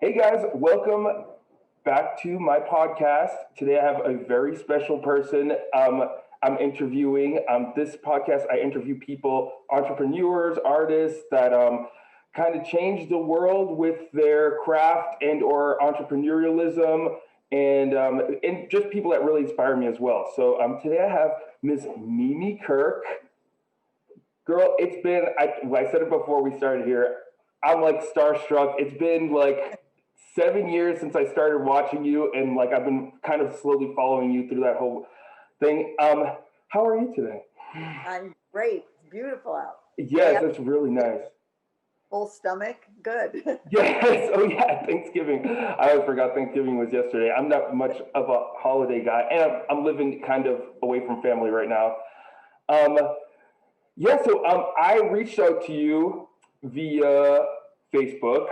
Hey guys, welcome back to my podcast. Today I have a very special person I'm interviewing. This podcast, I interview people, entrepreneurs, artists that kind of change the world with their craft and or entrepreneurialism and just people that really inspire me as well. So today I have Miss Mimi Kirk. Girl, it's been, I said it before we started here, I'm like starstruck. It's been like 7 years since I started watching you, and like I've been kind of slowly following you through that whole thing. How are you today? I'm great. It's beautiful out. Day Yes, up, it's really nice. full stomach. Good. Yes, oh yeah, Thanksgiving. I always forgot Thanksgiving was yesterday. I'm not much of a holiday guy, and I'm living kind of away from family right now. Um, I reached out to you via Facebook.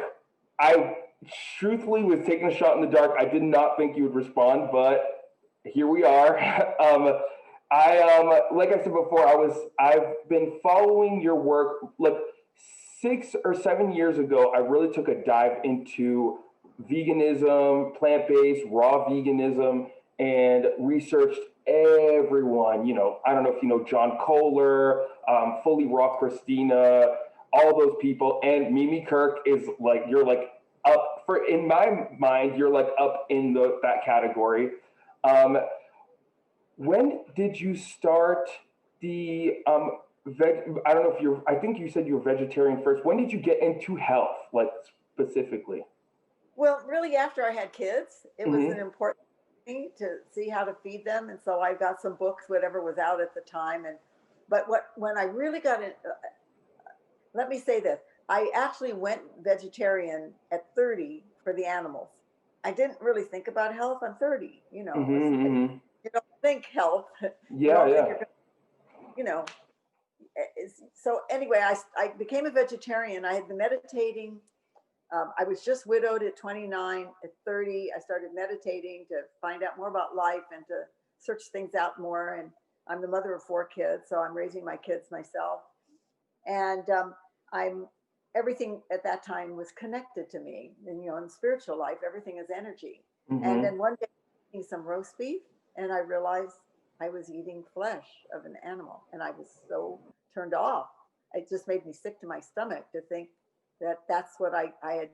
I truthfully was taking a shot in the dark. I did not think you would respond, but here we are. Like I said before, I've been following your work. Like 6 or 7 years ago, I really took a dive into veganism, plant based, raw veganism, and researched everyone. I don't know if you know John Kohler, Fully Raw Christina, all those people, and Mimi Kirk is like you're like up for in my mind. You're like up in that category. Um, when did you start the I don't know if you're. I think you said you were vegetarian first. When did you get into health, like specifically? Well, really, after I had kids, it was an Mm-hmm. important thing to see how to feed them, and so I got some books, whatever was out at the time. And but what when I really got in, let me say this: I actually went vegetarian at 30 for the animals. I didn't really think about health. I'm 30. Mm-hmm. Mm-hmm. You don't think health. You Yeah. don't think Yeah. you're going. You know, so anyway, I became a vegetarian. I had been meditating. I was just widowed at 29. At 30, I started meditating to find out more about life and to search things out more. And I'm the mother of 4 kids, so I'm raising my kids myself. And I'm everything at that time was connected to me. And in spiritual life, everything is energy. And Mm-hmm. then one day, eating some roast beef, and I realized I was eating flesh of an animal, and I was so turned off. It just made me sick to my stomach to think that that's what I had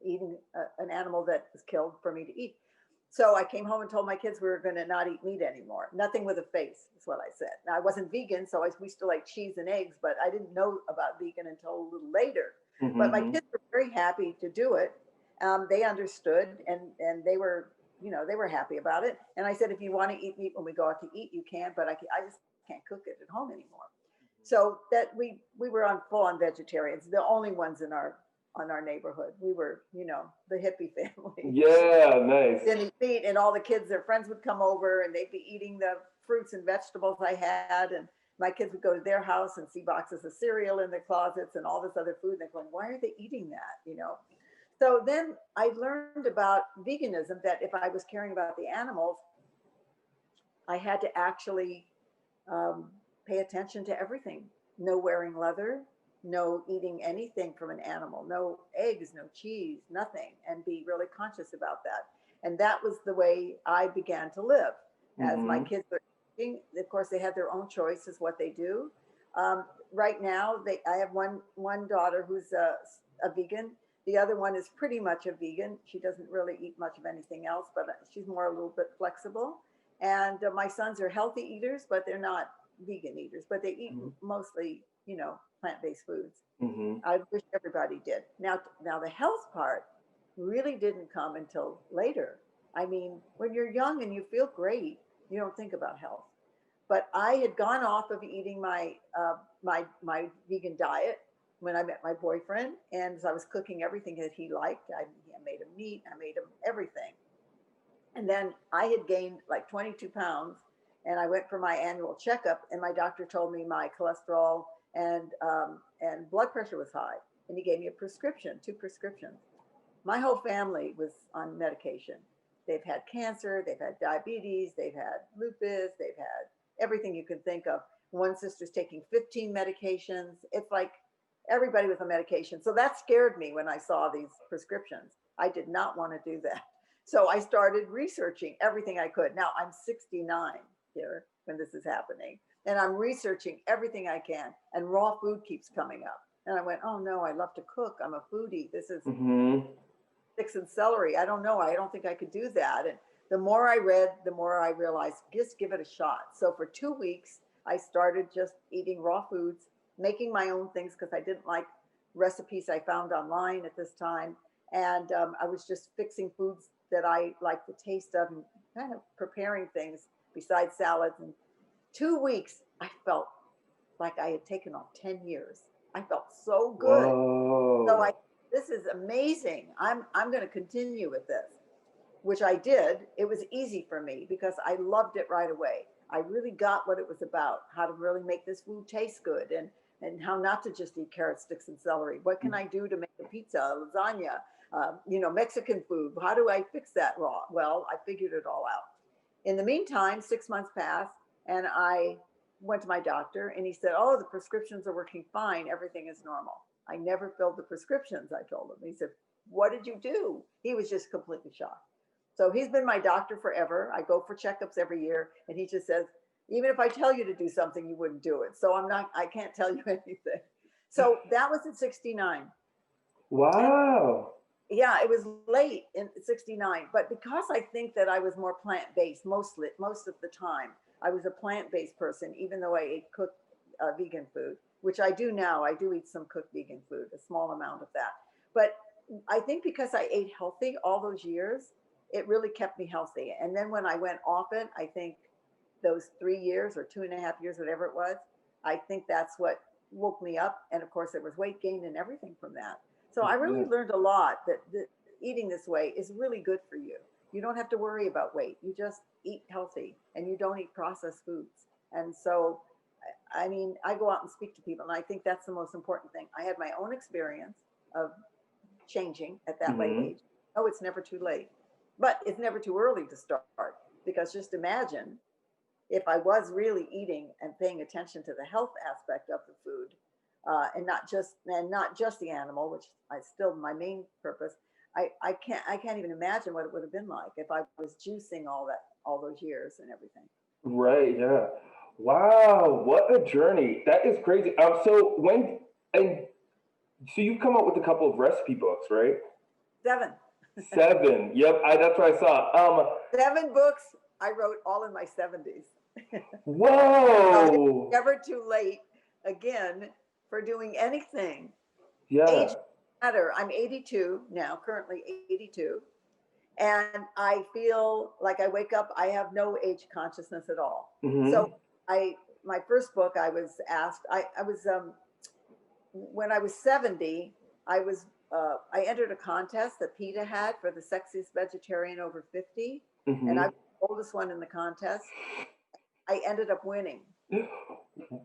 eaten an animal that was killed for me to eat. So I came home and told my kids we were going to not eat meat anymore. Nothing with a face is what I said. Now I wasn't vegan, so we still ate cheese and eggs, but I didn't know about vegan until a little later. But my Mm-hmm. kids were very happy to do it. They understood, and they were they were happy about it. And I said, if you want to eat meat when we go out to eat, you can, but I just can't cook it at home anymore. So that we were on full on vegetarians, the only ones in our on our neighborhood. We were, the hippie family. Yeah. Nice. Didn't eat meat, and all the kids, their friends would come over, and they'd be eating the fruits and vegetables I had, and my kids would go to their house and see boxes of cereal in their closets and all this other food. And they're going, "Why are they eating that?" So then I learned about veganism, that if I was caring about the animals, I had to actually um, pay attention to everything. No wearing leather, no eating anything from an animal, no eggs, no cheese, nothing, and be really conscious about that. And that was the way I began to live. As my Mm-hmm. kids are eating, of course, they have their own choices what they do. Right now, I have one daughter who's a vegan. The other one is pretty much a vegan. She doesn't really eat much of anything else, but she's more a little bit flexible. And my sons are healthy eaters, but they're not vegan eaters, but they eat mostly, plant-based foods. Mm-hmm. I wish everybody did. Now the health part really didn't come until later. I mean, when you're young and you feel great, you don't think about health. But I had gone off of eating my vegan diet when I met my boyfriend, and so I was cooking everything that he liked. I made him meat, I made him everything, and then I had gained like 22 pounds, and I went for my annual checkup, and my doctor told me my cholesterol and blood pressure was high, and he gave me a prescription, 2 prescriptions. My whole family was on medication. They've had cancer, they've had diabetes, they've had lupus, they've had everything you can think of. One sister's taking 15 medications. It's like everybody was on medication. So that scared me when I saw these prescriptions. I did not want to do that. So I started researching everything I could. Now I'm 69 here when this is happening, and I'm researching everything I can, and raw food keeps coming up. And I went, oh no, I love to cook. I'm a foodie. This is Mm-hmm. sticks and celery. I don't know. I don't think I could do that. And the more I read, the more I realized just give it a shot. So for 2 weeks, I started just eating raw foods, making my own things because I didn't like recipes I found online at this time. And I was just fixing foods that I like the taste of and kind of preparing things besides salads. And 2 weeks, I felt like I had taken off 10 years. I felt so good. So I, Whoa. this is amazing. I'm going to continue with this, which I did. It was easy for me because I loved it right away. I really got what it was about, how to really make this food taste good, and how not to just eat carrot sticks and celery. What can I do to make a pizza, a lasagna, Mexican food? How do I fix that raw? Well, I figured it all out. In the meantime, 6 months passed, and I went to my doctor, and he said, "Oh, the prescriptions are working fine. Everything is normal." I never filled the prescriptions, I told him. He said, "What did you do?" He was just completely shocked. So he's been my doctor forever. I go for checkups every year, and he just says, even if I tell you to do something, you wouldn't do it. So I can't tell you anything. So that was at 69. And Wow. yeah, it was late in 69, but because I think that I was more plant-based most of the time, I was a plant-based person, even though I ate cooked vegan food, which I do now. I do eat some cooked vegan food, a small amount of that. But I think because I ate healthy all those years, it really kept me healthy. And then when I went off it, I think those 3 years or 2.5 years, whatever it was, I think that's what woke me up. And of course, there was weight gain and everything from that. So I really Yeah. learned a lot that eating this way is really good for you. You don't have to worry about weight. You just eat healthy and you don't eat processed foods. And so, I mean, I go out and speak to people, and I think that's the most important thing. I had my own experience of changing at that late Mm-hmm. age. Oh, it's never too late, but it's never too early to start, because just imagine if I was really eating and paying attention to the health aspect of the food, and not just the animal, which I still my main purpose. I can't even imagine what it would have been like if I was juicing all those years and everything. Right. Yeah. Wow. What a journey. That is crazy. So when and so you've come up with a couple of recipe books, right? 7. 7. Yep. That's what I saw. 7 books I wrote all in my 70s. So it's Whoa. never too late again for doing anything. Age Yeah. matter. I'm 82 now, currently 82, and I feel like I wake up. I have no age consciousness at all. So Mm-hmm. I my first book, I was asked. I was when I was 70. I entered a contest that PETA had for the sexiest vegetarian over 50, and I Mm-hmm. was the oldest one in the contest. I ended up winning,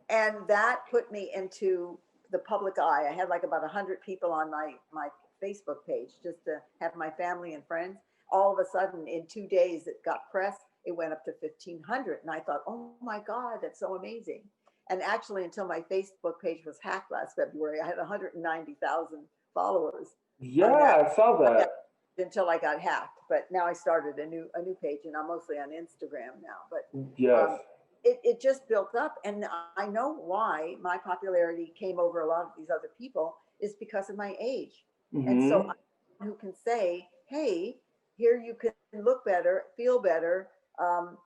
and that put me into the public eye. I had like about 100 people on my Facebook page just to have my family and friends. All of a sudden, in 2 days, it got press. It went up to 1,500, and I thought, "Oh my God, that's so amazing!" And actually, until my Facebook page was hacked last February, I had 190,000 followers on that. Yeah, I saw Yeah, that. until I got hacked. But now I started a new page, and I'm mostly on Instagram now. But Yes. it just built up, and I know why my popularity came over a lot of these other people is because of my age. And so Mm-hmm. I who can say, hey, here you can look better, feel better,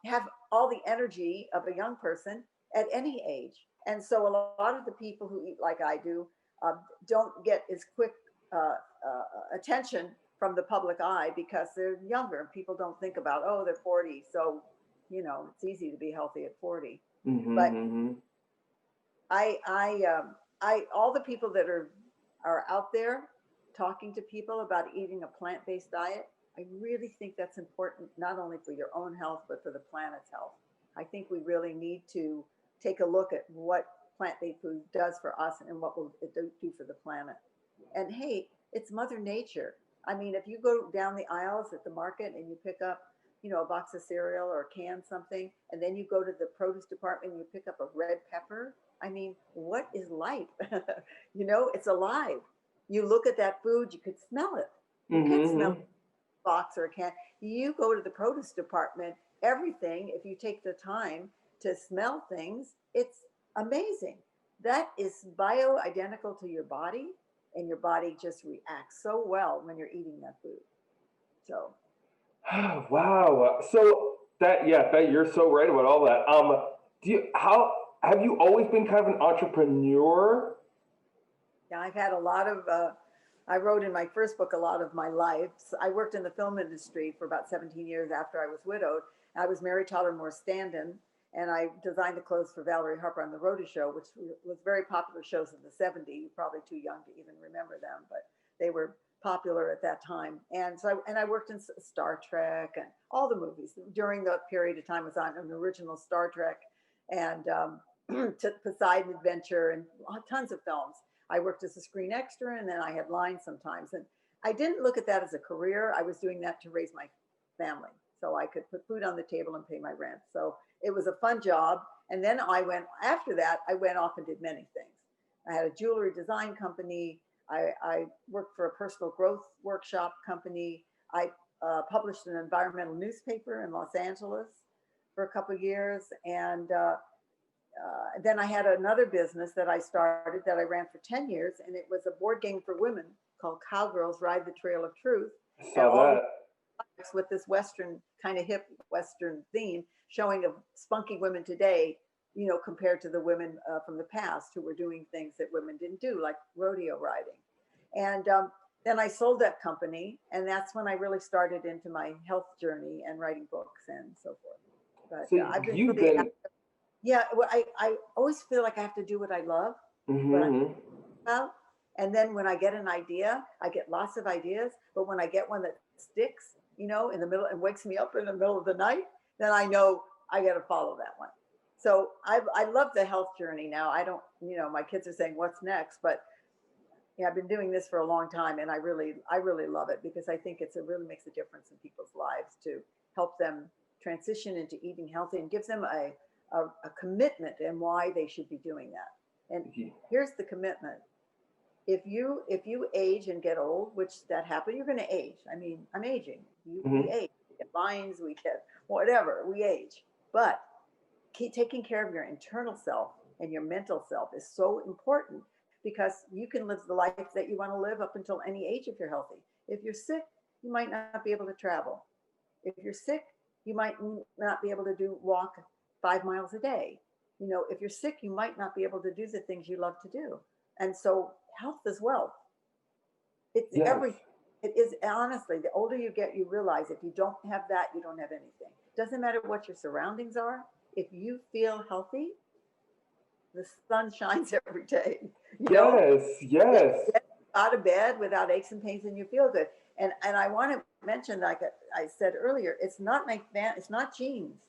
have all the energy of a young person at any age. And so a lot of the people who eat like I do uh, don't get as quick attention from the public eye because they're younger. People don't think about, oh, they're 40, so it's easy to be healthy at 40. But Mm-hmm. all the people that are out there talking to people about eating a plant-based diet, I really think that's important, not only for your own health, but for the planet's health. I think we really need to take a look at what plant-based food does for us and what will it do for the planet. And hey, it's Mother Nature. I mean, if you go down the aisles at the market and you pick up, a box of cereal or can something, and then you go to the produce department and you pick up a red pepper. I mean, what is life? It's alive. You look at that food, you could smell it. You can't smell Mm-hmm. a box or a can. You go to the produce department, everything, if you take the time to smell things, it's amazing. That is bio-identical to your body, and your body just reacts so well when you're eating that food. So Wow. So that, yeah, that you're so right about all that. Do you how have you always been kind of an entrepreneur? yeah, I've had a lot of. I wrote in my first book a lot of my life. So I worked in the film industry for about 17 years after I was widowed. I was Mary Tyler Moore Stand-in, and I designed the clothes for Valerie Harper on the Rhoda Show, which was very popular shows in the 70s. You're probably too young to even remember them, but they were popular at that time. And so, I worked in Star Trek and all the movies during the period of time. I was on an original Star Trek and Poseidon Adventure and tons of films. I worked as a screen extra and then I had lines sometimes. And I didn't look at that as a career. I was doing that to raise my family so I could put food on the table and pay my rent. So it was a fun job. And then after that, I went off and did many things. I had a jewelry design company. I worked for a personal growth workshop company. I published an environmental newspaper in Los Angeles for a couple of years. And then I had another business that I started that I ran for 10 years, and it was a board game for women called Cowgirls Ride the Trail of Truth. I And saw all the that. with this Western kind of hip Western theme showing of spunky women today, compared to the women from the past who were doing things that women didn't do, like rodeo riding. And then I sold that company, and that's when I really started into my health journey and writing books and so forth. So But I've been you've really, been. yeah, well, I always feel like I have to do what I love, what I'm Mm-hmm. about. And then when I get an idea, I get lots of ideas. But when I get one that sticks, in the middle and wakes me up in the middle of the night, then I know I got to follow that one. So I love the health journey now. I don't, my kids are saying, what's next? But yeah, I've been doing this for a long time, and I really love it because I think it really makes a difference in people's lives to help them transition into eating healthy and gives them a commitment and why they should be doing that. And here's the commitment: if you age and get old, which that happens, you're going to age. I mean, I'm aging. We Mm-hmm. age. We get lines. We get whatever. We age, but keep taking care of your internal self and your mental self is so important because you can live the life that you want to live up until any age if you're healthy. If you're sick, you might not be able to travel. If you're sick, you might not be able to walk 5 miles a day. If you're sick, you might not be able to do the things you love to do. And so health is wealth. It's Yes. everything. It is honestly, the older you get, you realize if you don't have that, you don't have anything. Doesn't matter what your surroundings are. If you feel healthy, the sun shines every day. You know, Yes. get Yes. out of bed without aches and pains, and you feel good. And I want to mention, like I said earlier, it's not genes.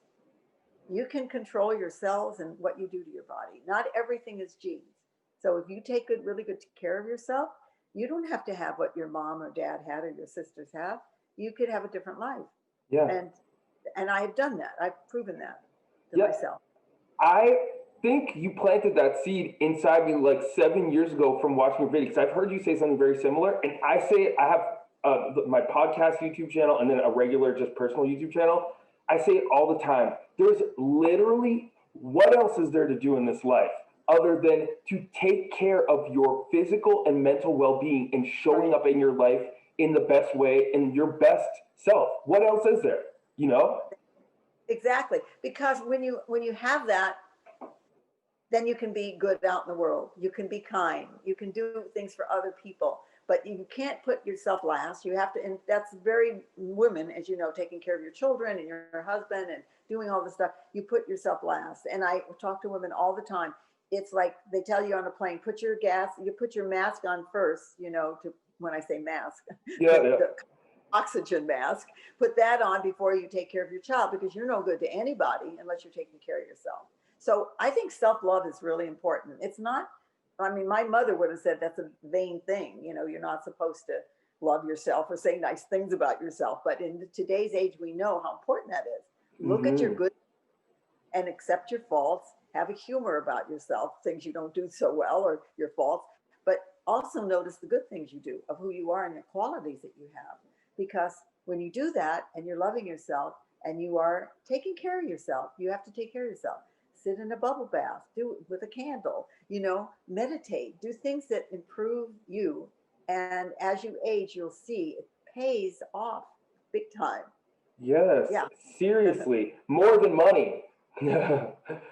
You can control your cells and what you do to your body. Not everything is genes. So if you take really good care of yourself, you don't have to have what your mom or dad had or your sisters have. You could have a different life. Yeah. And and I have done that. I've proven that to Yeah. myself. I think you planted that seed inside me like 7 years ago from watching your video. Because I've heard you say something very similar, and I have my podcast YouTube channel and then a regular just personal YouTube channel. I say it all the time. There's literally, what else is there to do in this life other than to take care of your physical and mental well-being and showing Right. up in your life in the best way and your best self? What else is there? You know? Exactly. Because when you have that, then you can be good out in the world. You can be kind. You can do things for other people. But you can't put yourself last. You have to, and that's very women, as you know, taking care of your children and your husband and doing all this stuff. You put yourself last. And I talk to women all the time. It's like they tell you on a plane, you put your mask on first, to when I say mask, Yeah, yeah. the oxygen mask, put that on before you take care of your child because you're no good to anybody unless you're taking care of yourself. So I think self-love is really important. It's not, I mean, my mother would have said that's a vain thing. You're not supposed to love yourself or say nice things about yourself. But in today's age, we know how important that is. Look at your Mm-hmm. good and accept your faults. Have a humor about yourself, things you don't do so well or your faults. But also notice the good things you do of who you are and the qualities that you have. Because when you do that and you're loving yourself and you are taking care of yourself, you have to take care of yourself. Sit in a bubble bath, do it with a candle, meditate, do things that improve you. And as you age, you'll see it pays off big time. Yes, Yeah. seriously, more than money.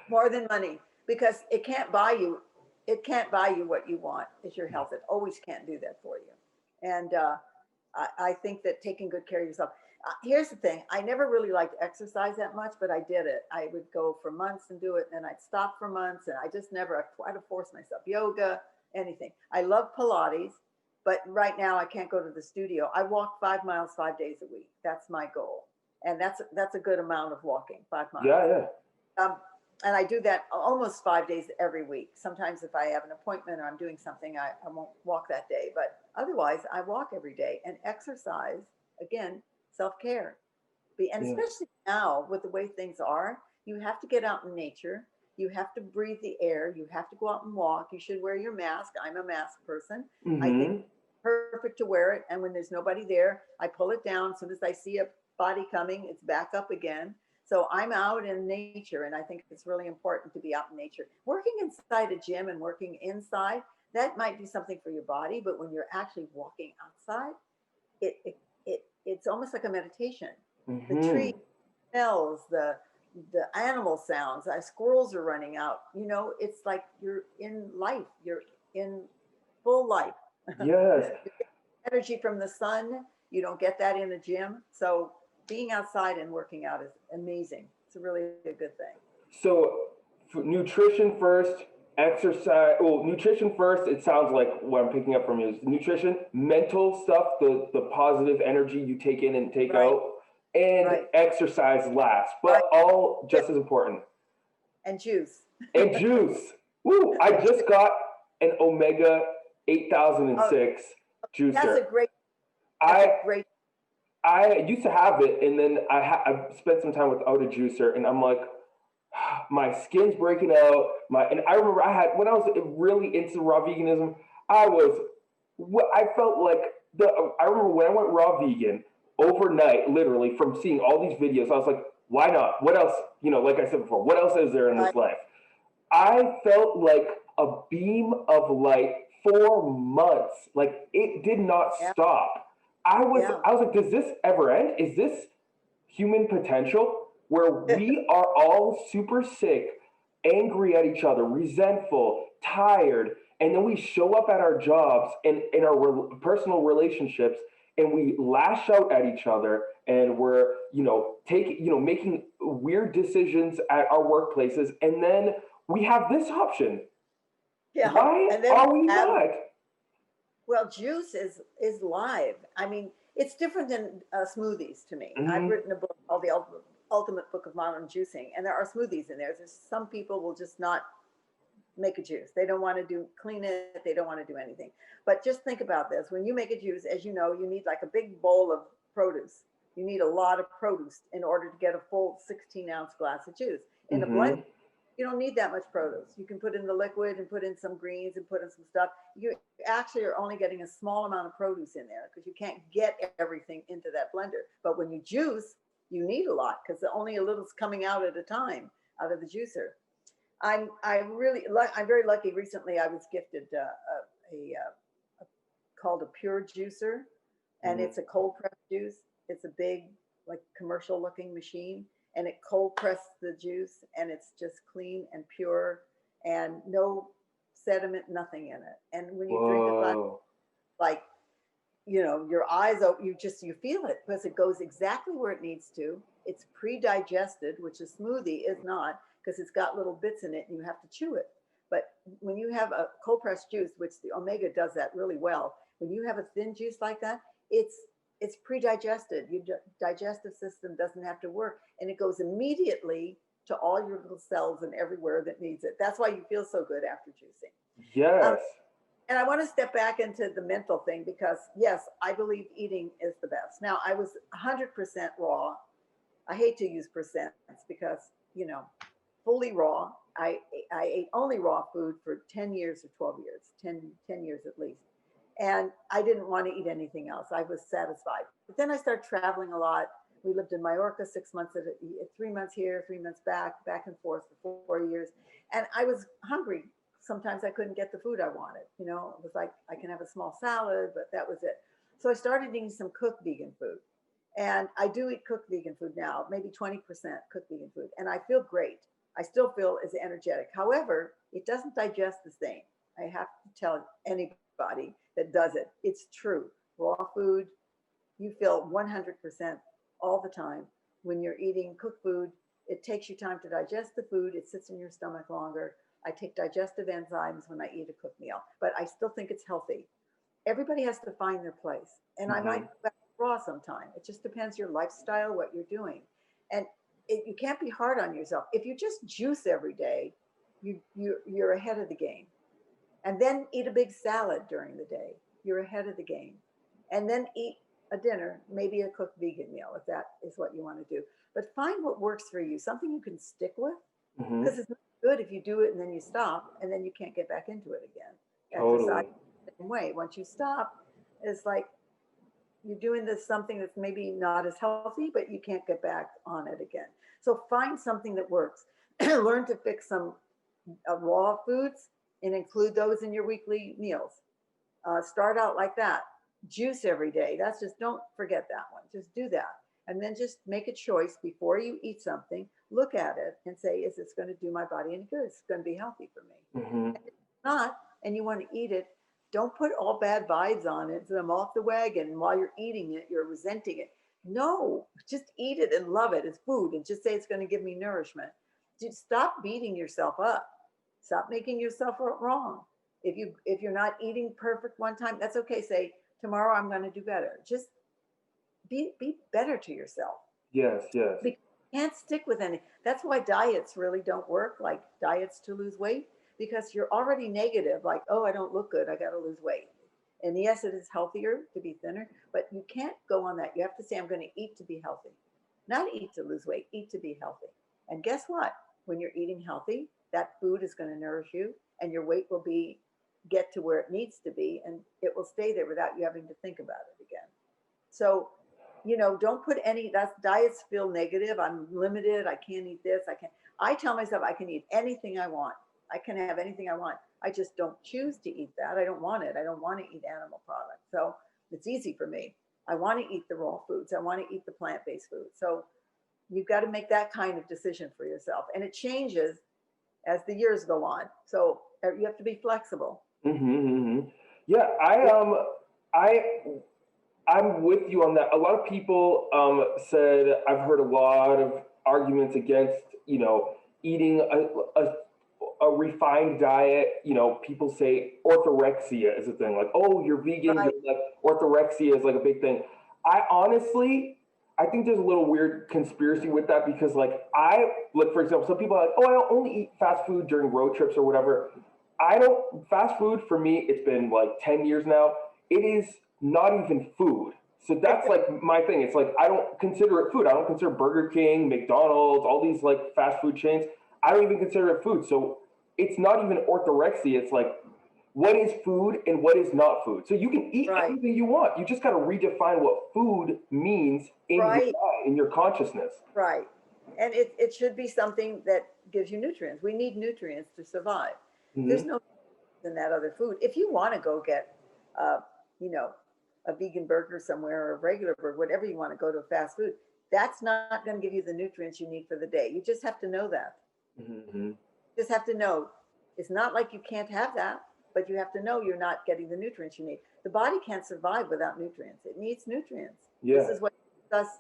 More than money, because it can't buy you what you want. Is your health. It always can't do that for you. And I think that taking good care of yourself. Here's the thing: I never really liked exercise that much, but I did it. I would go for months and do it, and then I'd stop for months, and I just never. I try to force myself. Yoga, anything. I love Pilates, but right now I can't go to the studio. I walk 5 miles 5 days a week. That's my goal, and that's a good amount of walking. 5 miles. Yeah, yeah. Um, and I do that almost 5 days every week. Sometimes if I have an appointment or I'm doing something, I won't walk that day. But otherwise, I walk every day and exercise. Again, self-care. And Yeah. especially now with the way things are, you have to get out in nature. You have to breathe the air. You have to go out and walk. You should wear your mask. I'm a mask person. I think Mm-hmm. it's perfect to wear it. And when there's nobody there, I pull it down. As soon as I see a body coming, it's back up again. So I'm out in nature, and I think it's really important to be out in nature. Working inside a gym and working inside, that might do something for your body, but when you're actually walking outside, it's almost like a meditation. The tree Mm-hmm. smells, the animal sounds. Squirrels are running out. It's like you're in life. You're in full life. Yes. Energy from the sun. You don't get that in the gym. So being outside and working out is amazing. It's really a good thing. So, nutrition first, exercise. Well, nutrition first. It sounds like what I'm picking up from you is nutrition, mental stuff, the positive energy you take in and take Right, out, and right, exercise last, but right. all Yeah. just as important. And juice. And juice. Woo! I And juice. just got an Omega Oh, 8006 that's juicer. a great. That's a I great. I used to have it, and then I spent some time without a juicer, and I'm like, my skin's breaking out. And I remember I had when I was really into raw veganism, I was I felt like the I remember when I went raw vegan overnight, literally from seeing all these videos, I was like, why not? What else? Like I said before, what else is there in Right. this life? I felt like a beam of light for months. Like it did not Yeah. stop. Yeah. I was like, does this ever end? Is this human potential where we are all super sick, angry at each other, resentful, tired, and then we show up at our jobs and in our personal relationships and we lash out at each other and we're taking making weird decisions at our workplaces, and then we have this option. Yeah. Why And then we are we have. not? Well, juice is live. I mean, it's different than smoothies to me. I've Hmm. written a book called The Ultimate Book of Modern Juicing, and there are smoothies in there. There's some people will just not make a juice. They don't want to do clean it. They don't want to do anything. But just think about this: when you make a juice, as you know, you need like a big bowl of produce. You need a lot of produce in order to get a full 16-ounce glass of juice. In a blender, Hmm. you don't need that much produce. You can put in the liquid and put in some greens and put in some stuff. You actually are only getting a small amount of produce in there because you can't get everything into that blender. But when you juice, you need a lot because only a little's coming out at a time out of the juicer. I'm very lucky. Recently, I was gifted a called a pure juicer, and Hmm. it's a cold press juice. It's a big, like commercial looking machine, and it cold presses the juice, and it's just clean and pure, and no sediment, nothing in it. And when you drink a glass, Whoa. like your eyes open, you feel it because it goes exactly where it needs to. It's pre-digested, which a smoothie is not, because it's got little bits in it and you have to chew it. But when you have a cold pressed juice, which the Omega does that really well, when you have a thin juice like that, it's pre-digested. Your digestive system doesn't have to work, and it goes immediately to all your little cells and everywhere that needs it. That's why you feel so good after juicing. Um, Yes. and I want to step back into the mental thing because, yes, I believe eating is the best. Now, I was 100% raw. I hate to use percents because, fully raw. I ate only raw food for 10 years or 12 years, 10 years at least. And I didn't want to eat anything else. I was satisfied. But then I started traveling a lot. We lived in Mallorca 6 months, 3 months here, 3 months back and forth for 4 years. And I was hungry. Sometimes I couldn't get the food I wanted. It was like I can have a small salad, but that was it. So I started eating some cooked vegan food. And I do eat cooked vegan food now, maybe 20% cooked vegan food. And I feel great. I still feel as energetic. However, it doesn't digest the same. I have to tell anybody that does it. It's true. Raw food, you feel 100% all the time. When you're eating cooked food, it takes you time to digest the food. It sits in your stomach longer. I take digestive enzymes when I eat a cooked meal, but I still think it's healthy. Everybody has to find their place. And I might Hmm. go back to raw sometime. It just depends your lifestyle, what you're doing. And you can't be hard on yourself. If you just juice every day, you're ahead of the game. And then eat a big salad during the day, you're ahead of the game. And then eat a dinner, maybe a cooked vegan meal, if that is what you want to do. But find what works for you, something you can stick with, Hmm. because it's not good if you do it and then you stop and then you can't get back into it again. Exercise Totally. the same way. Once you stop, it's like you're doing this something that's maybe not as healthy, but you can't get back on it again. So find something that works. Learn to fix some raw foods and include those in your weekly meals. Start out like that. Juice every day. That's just, don't forget that one. Just do that. And then just make a choice before you eat something. Look at it and say, is this going to do my body any good? Is it going to be healthy for me? Hmm. And if it's not, and you want to eat it, don't put all bad vibes on it. So I'm off the wagon. And while you're eating it, you're resenting it. No, just eat it and love it as food and just say it's going to give me nourishment. Just stop beating yourself up. Stop making yourself wrong. If you're not eating perfect one time, that's okay. Say tomorrow I'm going to do better. Just be better to yourself. Yes, yes. Because you can't stick with any. That's why diets really don't work, like diets to lose weight, because you're already negative. Like, oh, I don't look good. I got to lose weight. And yes, it is healthier to be thinner, but you can't go on that. You have to say, I'm going to eat to be healthy, not eat to lose weight. Eat to be healthy. And guess what? When you're eating healthy, that food is going to nourish you, and your weight will be get to where it needs to be, and it will stay there without you having to think about it again. So, don't put any, that's diets feel negative. I'm limited. I can't eat this. I can't. I tell myself I can eat anything I want. I can have anything I want. I just don't choose to eat that. I don't want it. I don't want to eat animal products. So it's easy for me. I want to eat the raw foods. I want to eat the plant based foods. So you've got to make that kind of decision for yourself. And it changes as the years go on. So you have to be flexible. Hmm. Yeah, Yeah. I, I'm with you on that. A lot of people said I've heard a lot of arguments against, eating a refined diet. People say orthorexia is a thing. Like, oh, you're vegan. You're Right. like orthorexia is like a big thing. I honestly, I think there's a little weird conspiracy with that because, like, for example, some people are like, oh, I don't only eat fast food during road trips or whatever. I don't, fast food for me, it's been like 10 years now. It is not even food. So that's like my thing. It's like I don't consider it food. I don't consider Burger King, McDonald's, all these like fast food chains. I don't even consider it food. So it's not even orthorexia. It's like what is food and what is not food. So you can eat Right. anything you want. You just got to redefine what food means in your Right. mind, in your consciousness. Right. And it should be something that gives you nutrients. We need nutrients to survive. There's Hmm. no in that other food. If you want to go get, uh, you know, a vegan burger somewhere or a regular burger, whatever you want to go to a fast food, that's not going to give you the nutrients you need for the day. You just have to know that. Hmm. You just have to know. It's not like you can't have that, but you have to know you're not getting the nutrients you need. The body can't survive without nutrients. It needs nutrients. This Yeah. is what makes us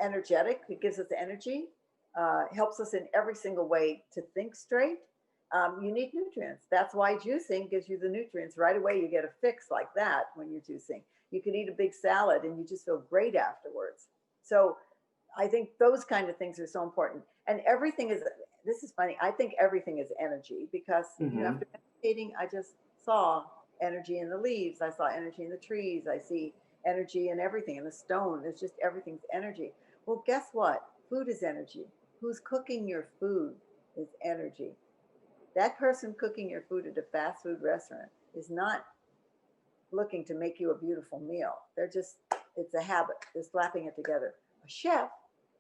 energetic. It gives us energy, helps us in every single way to think straight. You need nutrients. That's why juicing gives you the nutrients right away. You get a fix like that when you're juicing. You can eat a big salad and you just feel great afterwards. So I think those kind of things are so important. And everything is, this is funny. I think everything is energy because, Hmm. after meditating, I just saw energy in the leaves. I saw energy in the trees. I see energy in everything, in the stone. It's just everything's energy. Well, guess what? Food is energy. Who's cooking your food is energy. That person cooking your food at a fast food restaurant is not looking to make you a beautiful meal. They're just, it's a habit. They're slapping it together. A chef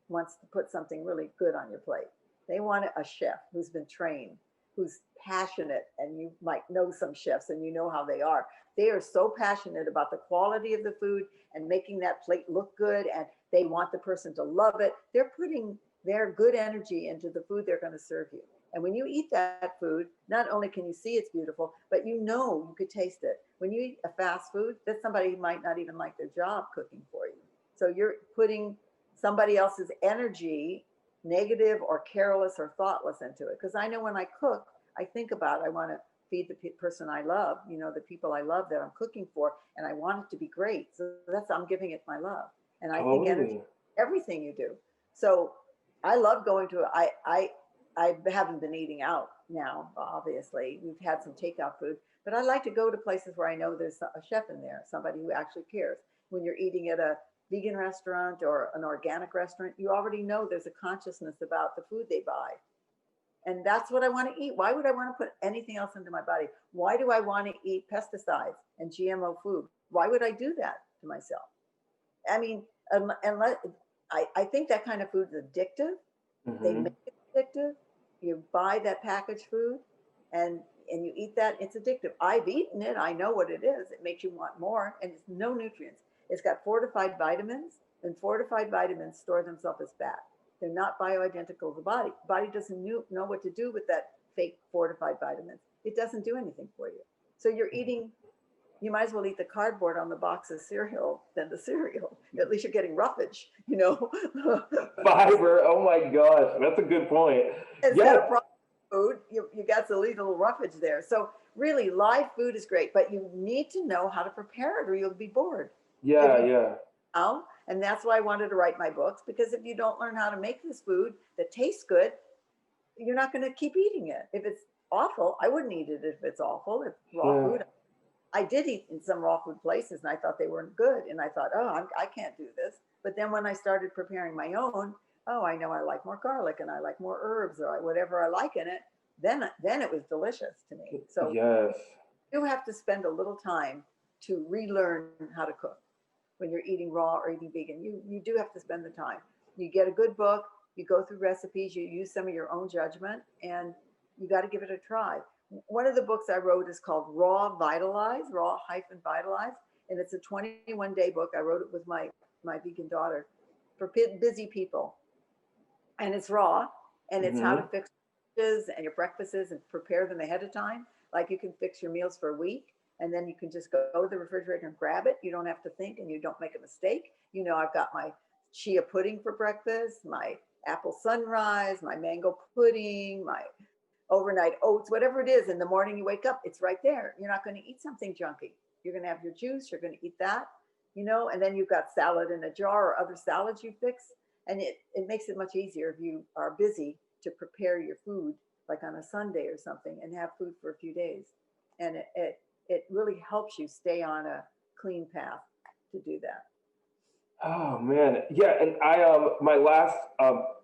wants to put something really good on your plate. They want a chef who's been trained, who's passionate, and you might know some chefs and you know how they are. They are so passionate about the quality of the food and making that plate look good, and they want the person to love it. They're putting their good energy into the food they're going to serve you. And when you eat that food, not only can you see it's beautiful, but you know you could taste it. When you eat a fast food, that's somebody who might not even like their job cooking for you. So you're putting somebody else's energy, negative or careless or thoughtless, into it. Because I know when I cook, I think about, I want to feed the person I love, the people I love that I'm cooking for, and I want it to be great. So that's, I'm giving it my love. And I think energy, Totally. everything you do. So I love going to, I haven't been eating out now, obviously. We've had some takeout food, but I like to go to places where I know there's a chef in there, somebody who actually cares. When you're eating at a vegan restaurant or an organic restaurant, you already know there's a consciousness about the food they buy. And that's what I want to eat. Why would I want to put anything else into my body? Why do I want to eat pesticides and GMO food? Why would I do that to myself? I mean, unless I think that kind of food is addictive. They Hmm. make it addictive. You buy that packaged food and you eat that, it's addictive. I've eaten it. I know what it is. It makes you want more, and it's no nutrients. It's got fortified vitamins, and fortified vitamins store themselves as fat. They're not bioidentical to the body. The body doesn't know what to do with that fake fortified vitamins. It doesn't do anything for you. So you're eating, you might as well eat the cardboard on the box of cereal than the cereal. At least you're getting roughage. Fiber. Oh my gosh, that's a good point. Instead Yeah, of processed food, you got to leave a little roughage there. So really, live food is great, but you need to know how to prepare it, or you'll be bored. If yeah, you yeah, don't, and that's why I wanted to write my books, because if you don't learn how to make this food that tastes good, you're not going to keep eating it. If it's awful, I wouldn't eat it if it's awful. If raw yeah. food, I did eat in some raw food places, and I thought they weren't good, and I thought, oh, I can't do this. But then when I started preparing my own, oh, I know I like more garlic and I like more herbs or whatever I like in it. Then it was delicious to me. So Yes. you have to spend a little time to relearn how to cook when you're eating raw or eating vegan. You do have to spend the time. You get a good book, you go through recipes, you use some of your own judgment, and you got to give it a try. One of the books I wrote is called Raw Vitalize, Raw-Vitalize, and it's a 21-day book. I wrote it with my vegan daughter for busy people, and it's raw, and it's how to Hmm. fix dishes and your breakfasts and prepare them ahead of time. Like you can fix your meals for a week, and then you can just go to the refrigerator and grab it. You don't have to think, and you don't make a mistake. I've got my chia pudding for breakfast, my apple sunrise, my mango pudding, my overnight oats, whatever it is. In the morning you wake up, it's right there. You're not going to eat something junky. You're going to have your juice. You're going to eat that, and then you've got salad in a jar or other salads you fix. And it makes it much easier if you are busy to prepare your food, like on a Sunday or something, and have food for a few days. And it really helps you stay on a clean path to do that. Oh man, yeah. And I my last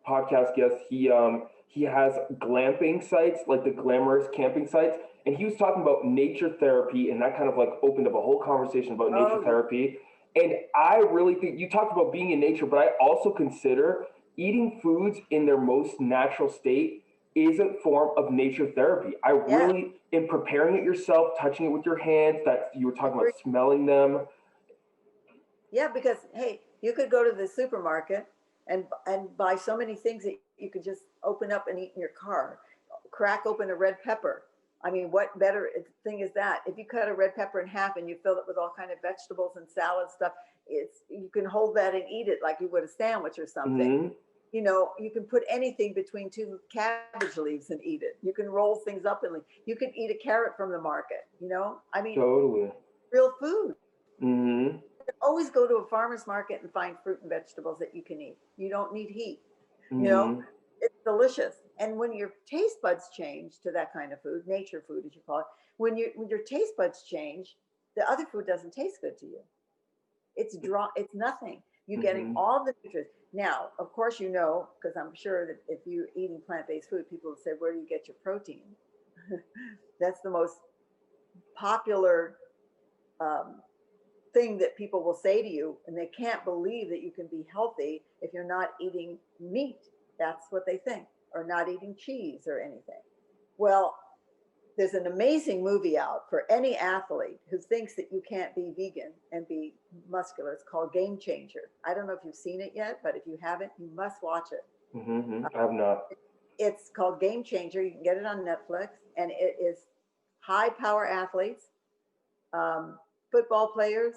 podcast guest, he has glamping sites, like the glamorous camping sites, and he was talking about nature therapy, and that kind of like opened up a whole conversation about nature Oh, yeah. therapy. And I really think you talked about being in nature, but I also consider eating foods in their most natural state is a form of nature therapy. I Yeah, really, in preparing it yourself, touching it with your hands, that you were talking about agree. smelling them. Yeah, because hey, you could go to the supermarket and buy so many things that you could just open up and eat in your car. Crack open a red pepper. I mean, what better thing is that? If you cut a red pepper in half and you fill it with all kind of vegetables and salad stuff, you can hold that and eat it like you would a sandwich or something. Hmm. You can put anything between two cabbage leaves and eat it. You can roll things up and you can eat a carrot from the market. I mean, Totally. real food. Hmm. Always go to a farmer's market and find fruit and vegetables that you can eat. You don't need heat. You know, Hmm. it's delicious. And when your taste buds change to that kind of food, nature food as you call it, when your taste buds change, the other food doesn't taste good to you. It's draw. It's nothing. You're getting Hmm. all the nutrients. Now, of course, because I'm sure that if you're eating plant-based food, people will say, "Where do you get your protein?" That's the most popular um, thing that people will say to you, and they can't believe that you can be healthy if you're not eating meat. That's what they think, or not eating cheese or anything. Well, there's an amazing movie out for any athlete who thinks that you can't be vegan and be muscular. It's called Game Changer. I don't know if you've seen it yet, but if you haven't, you must watch it. Mm-hmm. Uh, I have not. it's called Game Changer. You can get it on Netflix, and it is high power athletes, um, football players.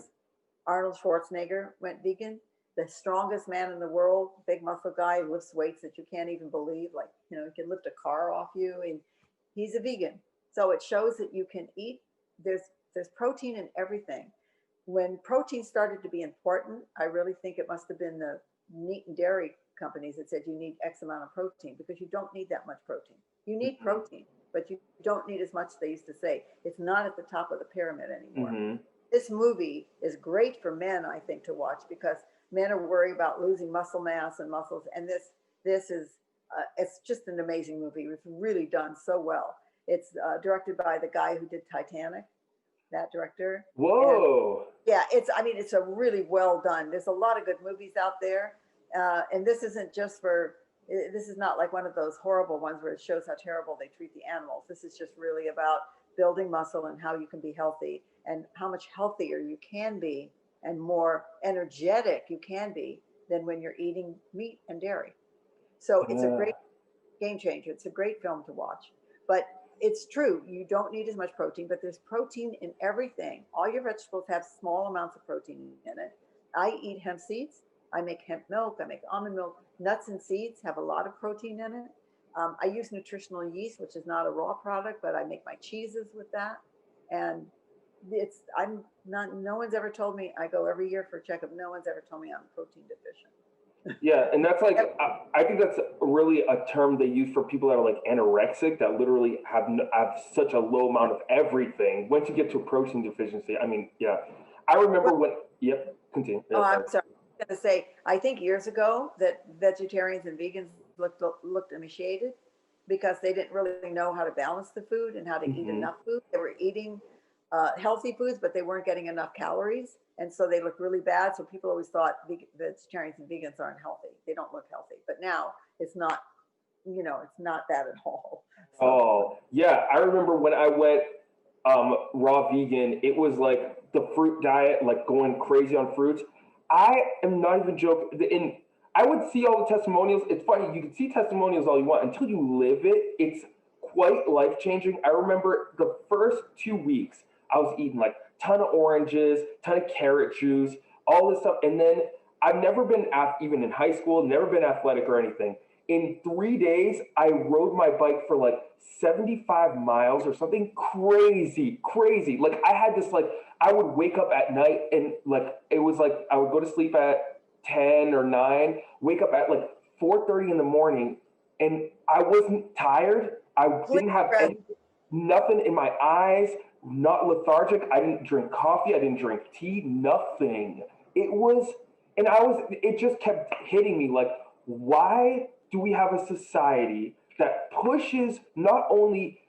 Arnold Schwarzenegger went vegan. The strongest man in the world, big muscle guy who lifts weights that you can't even believe, like, he can lift a car off you, and he's a vegan. So it shows that you can eat. There's there's protein in everything. When protein started to be important, I really think it must have been the meat and dairy companies that said you need X amount of protein, because you don't need that much protein. You need Mm-hmm. protein, but you don't need as much as they used to say. It's not at the top of the pyramid anymore. Mm-hmm. This movie is great for men, I think, to watch, because men are worried about losing muscle mass and muscles, and this is it's just an amazing movie. It's really done so well. It's directed by the guy who did Titanic, that director, and Whoa. yeah, it's a really well done. There's a lot of good movies out there, and this isn't just for. This is not like one of those horrible ones where it shows how terrible they treat the animals. This is just really about building muscle and how you can be healthy and how much healthier you can be and more energetic you can be than when you're eating meat and dairy. So it's a Yeah. great game changer. It's a great film to watch. But it's true, you don't need as much protein, but there's protein in everything. All your vegetables have small amounts of protein in it. I eat hemp seeds. I make hemp milk. I make almond milk. Nuts and seeds have a lot of protein in it. I use nutritional yeast, which is not a raw product, but I make my cheeses with that. And I'm not, no one's ever told me, I go every year for a checkup. No one's ever told me I'm protein deficient. Yeah, and that's like I think that's really a term they use for people that are like anorexic that literally have such a low amount of everything. Once you get to protein deficiency, I mean, yeah, I remember Well, when. Yep, continue. oh, Yeah, I'm sorry. sorry. I was going to say, I think years ago that vegetarians and vegans looked emaciated because they didn't really know how to balance the food and how to eat Hmm. enough food. They were eating healthy foods, but they weren't getting enough calories, and so they looked really bad. So people always thought vegetarians and vegans aren't healthy. They don't look healthy, but now it's not. It's not that at all. So Oh, yeah, I remember when I went raw vegan. It was like the fruit diet, like going crazy on fruits. I am not even joking. And I would see all the testimonials. It's funny, you can see testimonials all you want until you live it. It's quite life changing. I remember the first 2 weeks, I was eating like ton of oranges, ton of carrot juice, all this stuff. And then I've never been even in high school, never been athletic or anything. In 3 days, I rode my bike for like 75 miles or something crazy, crazy. Like I had this like I would wake up at night and like it was like I would go to sleep at 10 or 9, wake up at like 4:30 in the morning, and I wasn't tired. I please, didn't have Brad, nothing in my eyes, not lethargic. I didn't drink coffee, I didn't drink tea, nothing. It was and I was it just kept hitting me like why do we have a society that pushes not only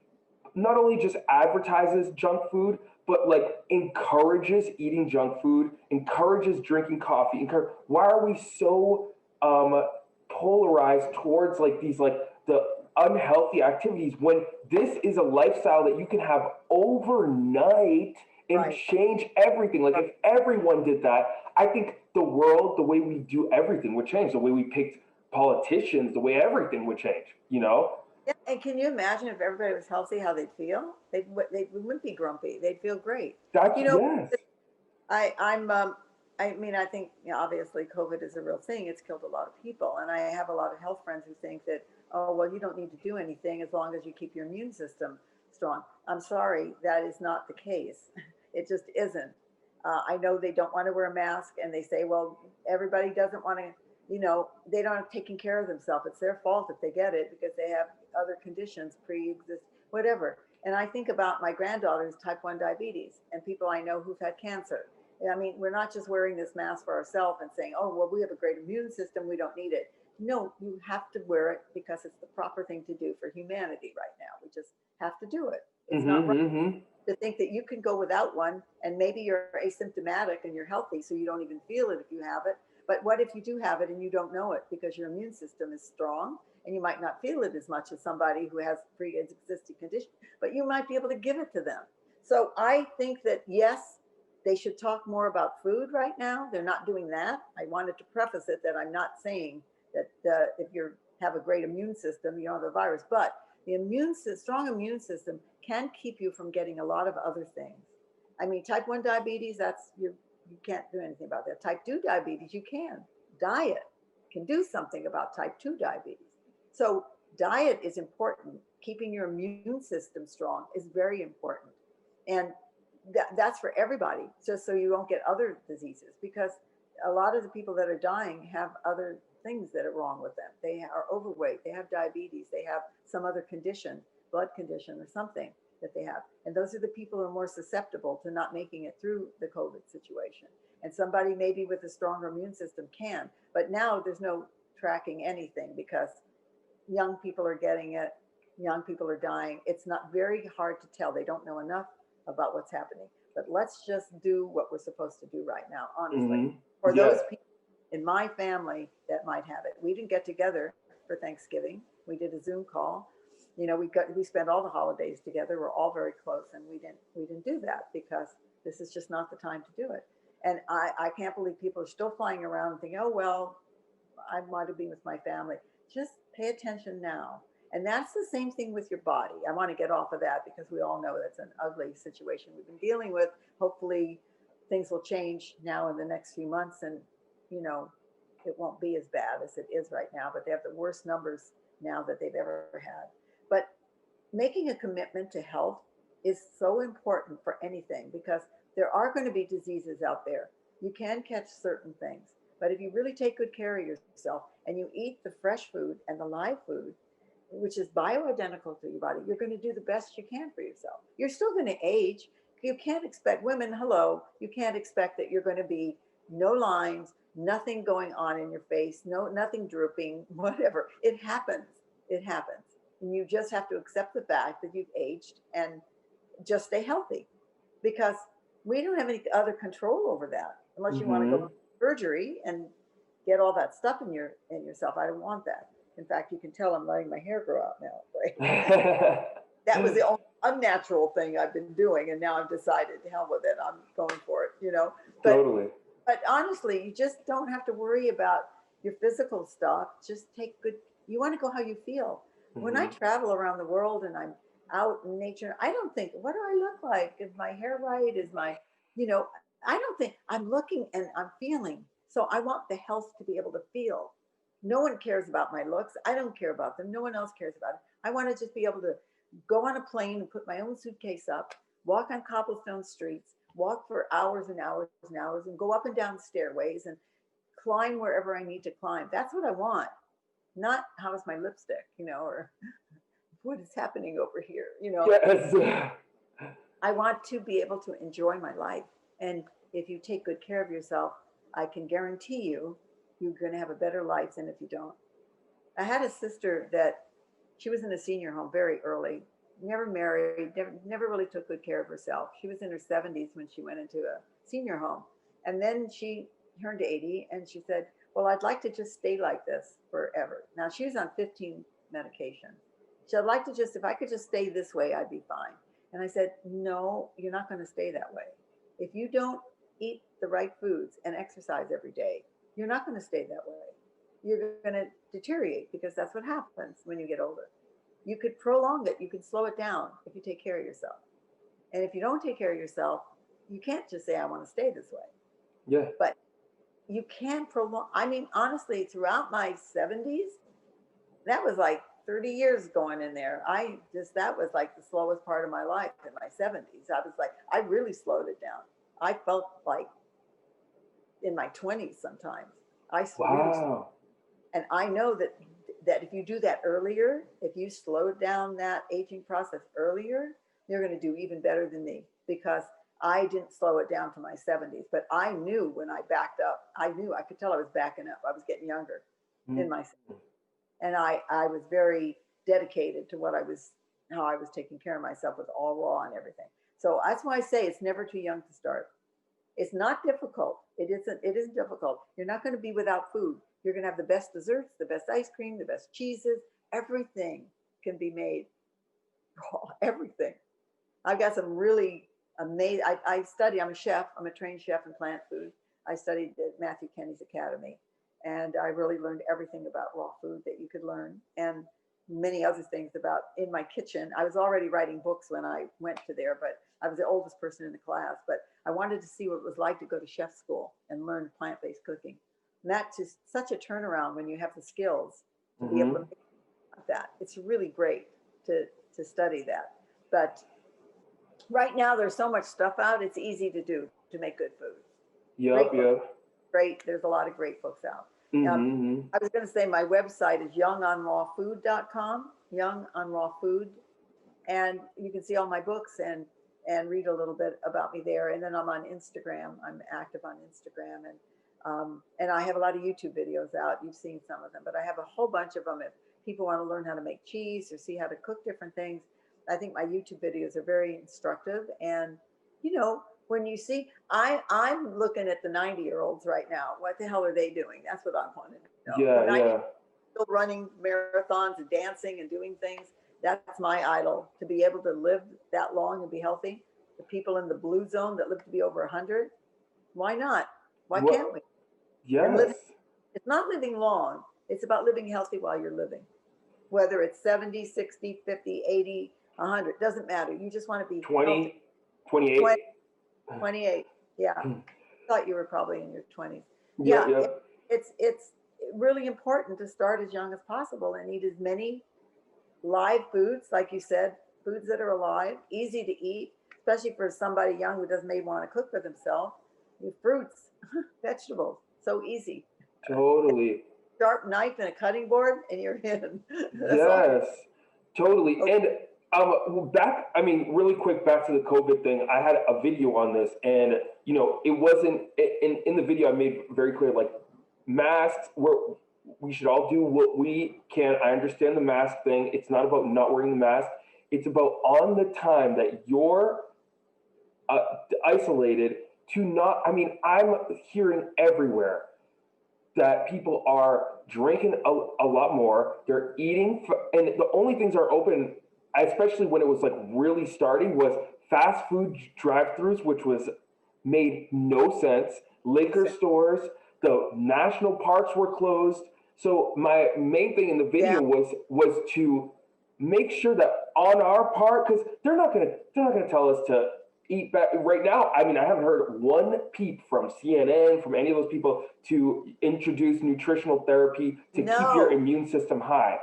just advertises junk food, but like encourages eating junk food, encourages drinking coffee. Why are we so um, polarized towards like these like the unhealthy activities when this is a lifestyle that you can have overnight and right. change everything? Like if everyone did that, I think the world, the way we do everything would change. The way we picked politicians, the way everything would change. You know? Yeah, and can you imagine if everybody was healthy, how they'd feel? They wouldn't be grumpy. They'd feel great. That's You know, yes. I'm I mean, I think, obviously COVID is a real thing. It's killed a lot of people, and I have a lot of health friends who think that, oh well, you don't need to do anything as long as you keep your immune system strong. I'm sorry, that is not the case. It just isn't. I know they don't want to wear a mask, and they say, well, everybody doesn't want to. They don't have taken care of themselves. It's their fault if they get it because they have other conditions pre-exist, whatever. And I think about my granddaughter's type 1 diabetes and people I know who've had cancer. I mean, we're not just wearing this mask for ourselves and saying, oh, well, we have a great immune system, we don't need it. No, you have to wear it because it's the proper thing to do for humanity right now. We just have to do it. It's not right Mm-hmm. to think that you can go without one and maybe you're asymptomatic and you're healthy, so you don't even feel it if you have it. But what if you do have it and you don't know it because your immune system is strong and you might not feel it as much as somebody who has pre-existing condition, but you might be able to give it to them. So I think that yes, they should talk more about food right now. They're not doing that. I wanted to preface it that I'm not saying that if you have a great immune system, you don't have a virus, but strong immune system can keep you from getting a lot of other things. I mean, type 1 diabetes, you can't do anything about that. Type 2 diabetes, you can. Diet can do something about type 2 diabetes. So diet is important. Keeping your immune system strong is very important. And that's for everybody, just so you don't get other diseases, because a lot of the people that are dying have other things that are wrong with them. They are overweight, they have diabetes, they have some other condition, blood condition or something that they have. And those are the people who are more susceptible to not making it through the COVID situation. And somebody maybe with a stronger immune system can, but now there's no tracking anything because young people are getting it, young people are dying. It's not very hard to tell. They don't know enough about what's happening. But let's just do what we're supposed to do right now, honestly. Mm-hmm. For Yeah. those people in my family that might have it, we didn't get together for Thanksgiving. We did a Zoom call. You know, we spent all the holidays together. We're all very close, and we didn't do that because this is just not the time to do it. And I can't believe people are still flying around and thinking, oh well, I want to be with my family. Just pay attention now. And that's the same thing with your body. I want to get off of that because we all know that's an ugly situation we've been dealing with. Hopefully, things will change now in the next few months, and you know, it won't be as bad as it is right now. But they have the worst numbers now that they've ever had. But making a commitment to health is so important for anything because there are going to be diseases out there. You can catch certain things, but if you really take good care of yourself and you eat the fresh food and the live food, which is bioidentical to your body, you're going to do the best you can for yourself. You're still going to age. You can't expect women, hello, you can't expect that you're going to be no lines, nothing going on in your face, nothing drooping, whatever. It happens. It happens. And you just have to accept the fact that you've aged and just stay healthy because we don't have any other control over that unless you want to go Mm-hmm. to surgery and get all that stuff in yourself. I don't want that. In fact, you can tell I'm letting my hair grow out now. Right? That was the only unnatural thing I've been doing, and now I've decided to hell with it. I'm going for it, you know. But Totally. but honestly, you just don't have to worry about your physical stuff. Just take good. You want to go how you feel. When I Mm-hmm. travel around the world and I'm out in nature, I don't think, what do I look like? Is my hair right? Is my, you know, I don't think I'm looking and I'm feeling. So I want the health to be able to feel. No one cares about my looks. I don't care about them. No one else cares about it. I want to just be able to go on a plane and put my own suitcase up, walk on cobblestone streets, walk for hours and hours and hours, and go up and down stairways and climb wherever I need to climb. That's what I want. Not how is my lipstick, you know, or what is happening over here, you know. Yes. I want to be able to enjoy my life. And if you take good care of yourself, I can guarantee you, you're going to have a better life than if you don't. I had a sister that she was in a senior home very early, never married, never really took good care of herself. She was in her 70s when she went into a senior home. And then she turned 80 and she said, well, I'd like to just stay like this forever. Now she was on 15 medications. She said, I'd like to just, if I could just stay this way, I'd be fine. And I said, no, you're not going to stay that way. If you don't eat the right foods and exercise every day, you're not going to stay that way. You're going to deteriorate because that's what happens when you get older. You could prolong it, you could slow it down if you take care of yourself. And if you don't take care of yourself, you can't just say, I want to stay this way. Yeah. But you can prolong. I mean, honestly, throughout my 70s, that was like 30 years going in there. That was like the slowest part of my life in my 70s. I was like, I really slowed it down. I felt like in my 20s sometimes. Really, Wow. and I know that if you do that earlier, if you slow down that aging process earlier, you're going to do even better than me because I didn't slow it down to my 70s, but I knew when I backed up, I could tell I was backing up. I was getting younger in my, and I was very dedicated to what I was how I was taking care of myself with all raw and everything. So that's why I say it's never too young to start. It's not difficult. It isn't difficult. You're not going to be without food. You're going to have the best desserts, the best ice cream, the best cheeses. Everything can be made raw. Everything. I've got some really amazing. I study. I'm a chef. I'm a trained chef in plant food. I studied at Matthew Kenny's Academy, and I really learned everything about raw food that you could learn, and many other things about in my kitchen. I was already writing books when I went to there, but I was the oldest person in the class. But I wanted to see what it was like to go to chef school and learn plant-based cooking. And that's just such a turnaround when you have the skills to be able to Mm-hmm. make that. It's really great to to study that. But right now there's so much stuff out, it's easy to do to make good food. Yep, Great books, yep. great. There's a lot of great books out. Um, Mm-hmm. I was going to say my website is youngonrawfood.com, young on raw food, and you can see all my books and read a little bit about me there. And then I'm on Instagram. I'm active on Instagram, and I have a lot of YouTube videos out. You've seen some of them, but I have a whole bunch of them. If people want to learn how to make cheese or see how to cook different things, I think my YouTube videos are very instructive. And you know, when you see, I'm looking at the 90-year-olds right now. What the hell are they doing? That's what I want to know. The Yeah, 90 yeah. still running marathons and dancing and doing things. That's my idol, to be able to live that long and be healthy. The people in the blue zone that live to be over 100, why not? Why can't What? we? And living, Yes. it's not living long. It's about living healthy while you're living. Whether it's 70, 60, 50, 80, 100, doesn't matter. You just want to be healthy. 20, 28. 20, 28. Yeah. Thought you were probably in your 20s. Yep, Yeah, yep. it's really important to start as young as possible and eat as many live foods, like you said, foods that are alive, easy to eat, especially for somebody young who doesn't maybe want to cook for themselves. Your fruits, vegetables, so easy. Totally. Sharp knife and a cutting board, and you're in. That's all you. Yes, totally. Okay. And back, I mean, really quick, back to the COVID thing. I had a video on this, and it wasn't in the video. I made very clear, like masks. We should all do what we can. I understand the mask thing. It's not about not wearing the mask. It's about on the time that you're uh, isolated to not. I mean, I'm hearing everywhere that people are drinking a lot more. They're eating, and the only things that are open, especially when it was like really starting, was fast food drive-throughs, which was made no sense. Liquor stores, the national parks were closed. So my main thing in the Yeah, video was to make sure that on our part, because they're not gonna tell us to eat back right now. I mean, I haven't heard one peep from CNN, from any of those people to introduce nutritional therapy to keep your no, immune system high.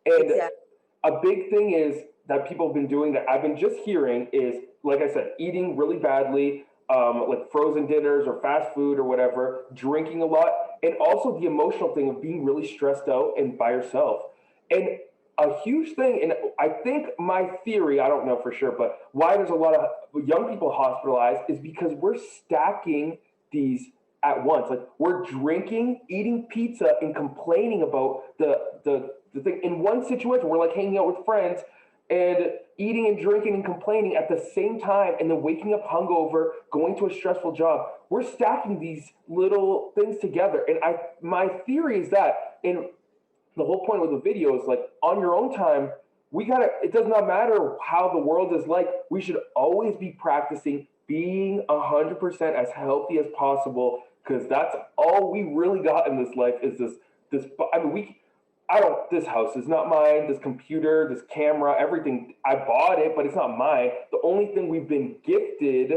And exactly. a big thing is that people have been doing that I've been just hearing is, like I said, eating really badly, like frozen dinners or fast food or whatever, drinking a lot, and also the emotional thing of being really stressed out and by yourself. And a huge thing, and I think my theory, I don't know for sure, but why there's a lot of young people hospitalized is because we're stacking these at once. Like we're drinking, eating pizza, and complaining about the thing. In one situation, we're like hanging out with friends and eating and drinking and complaining at the same time, and then waking up hungover, going to a stressful job. We're stacking these little things together, and my theory is that, and the whole point with the video is like on your own time, it does not matter how the world is like, we should always be practicing being 100% as healthy as possible, because that's all we really got in this life is this. I mean, I don't, this house is not mine, this computer, this camera, everything, I bought it, but it's not mine. The only thing we've been gifted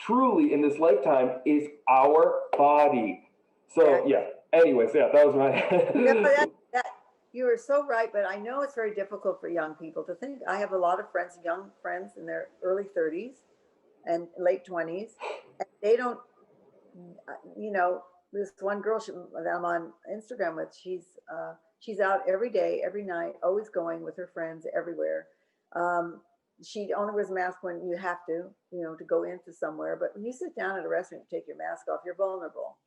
truly in this lifetime is our body. So Exactly. yeah, anyways, yeah, that was No, my that you are so right, but I know it's very difficult for young people to think. I have a lot of friends, young friends in their early 30s and late 20s, and they don't. This one girl that I'm on Instagram with, she's out every day, every night, always going with her friends everywhere. Um, she only wears a mask when you have to go into somewhere. But when you sit down at a restaurant and take your mask off, you're vulnerable.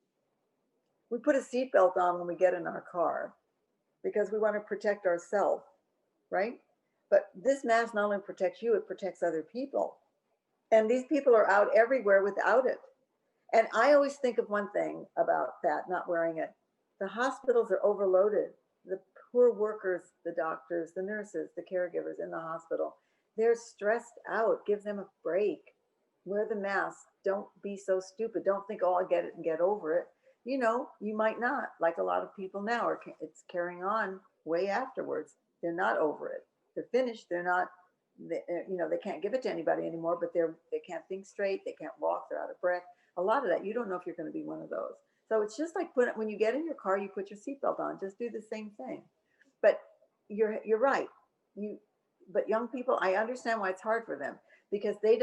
We put a seatbelt on when we get in our car because we want to protect ourselves, right? But this mask not only protects you, it protects other people. And these people are out everywhere without it. And I always think of one thing about that, not wearing it. The hospitals are overloaded. The poor workers, the doctors, the nurses, the caregivers in the hospital, they're stressed out. Give them a break. Wear the mask. Don't be so stupid. Don't think, oh, I'll get it and get over it. You might not. Like a lot of people now are, it's carrying on way afterwards. They're not over it. They're finished. They're not. They can't give it to anybody anymore. But they can't think straight. They can't walk. They're out of breath. A lot of that, you don't know if you're going to be one of those. So it's just like when you get in your car, you put your seatbelt on. Just do the same thing. But you're right. You but young people, I understand why it's hard for them because they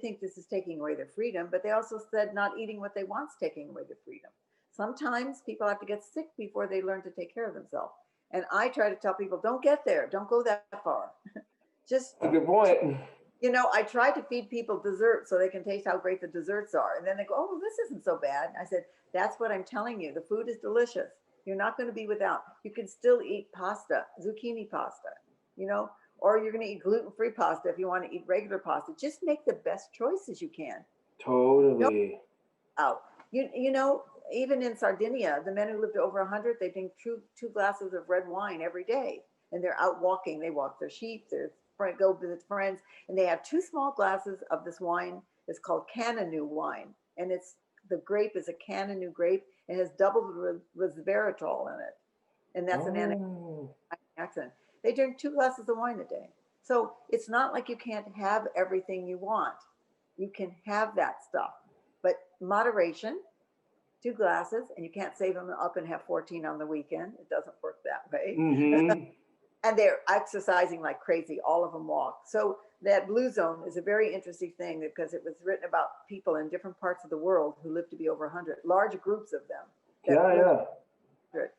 think this is taking away their freedom, but they also said not eating what they want is taking away their freedom. Sometimes people have to get sick before they learn to take care of themselves. And I try to tell people, don't get there, don't go that far. Just That's a good point. I try to feed people desserts so they can taste how great the desserts are. And then they go, oh, well, this isn't so bad. I said, that's what I'm telling you. The food is delicious. You're not going to be without. You can still eat pasta, zucchini pasta, or you're going to eat gluten-free pasta if you want to eat regular pasta. Just make the best choices you can. Don't Totally. out. Even in Sardinia, the men who lived to over 100, they drink two glasses of red wine every day. And they're out walking. They walk their sheep, go visit friends, and they have two small glasses of this wine. It's called Cananu wine, and the grape is a Cananu grape. It has double the resveratrol in it, and that's an Oh. antioxidant. They drink two glasses of wine a day, so it's not like you can't have everything you want. You can have that stuff, but moderation. Two glasses, and you can't save them up and have 14 on the weekend. It doesn't work that way. Mm-hmm. And they're exercising like crazy. All of them walk. So that blue zone is a very interesting thing because it was written about people in different parts of the world who live to be over 100, large groups of them that Yeah, live yeah. 100.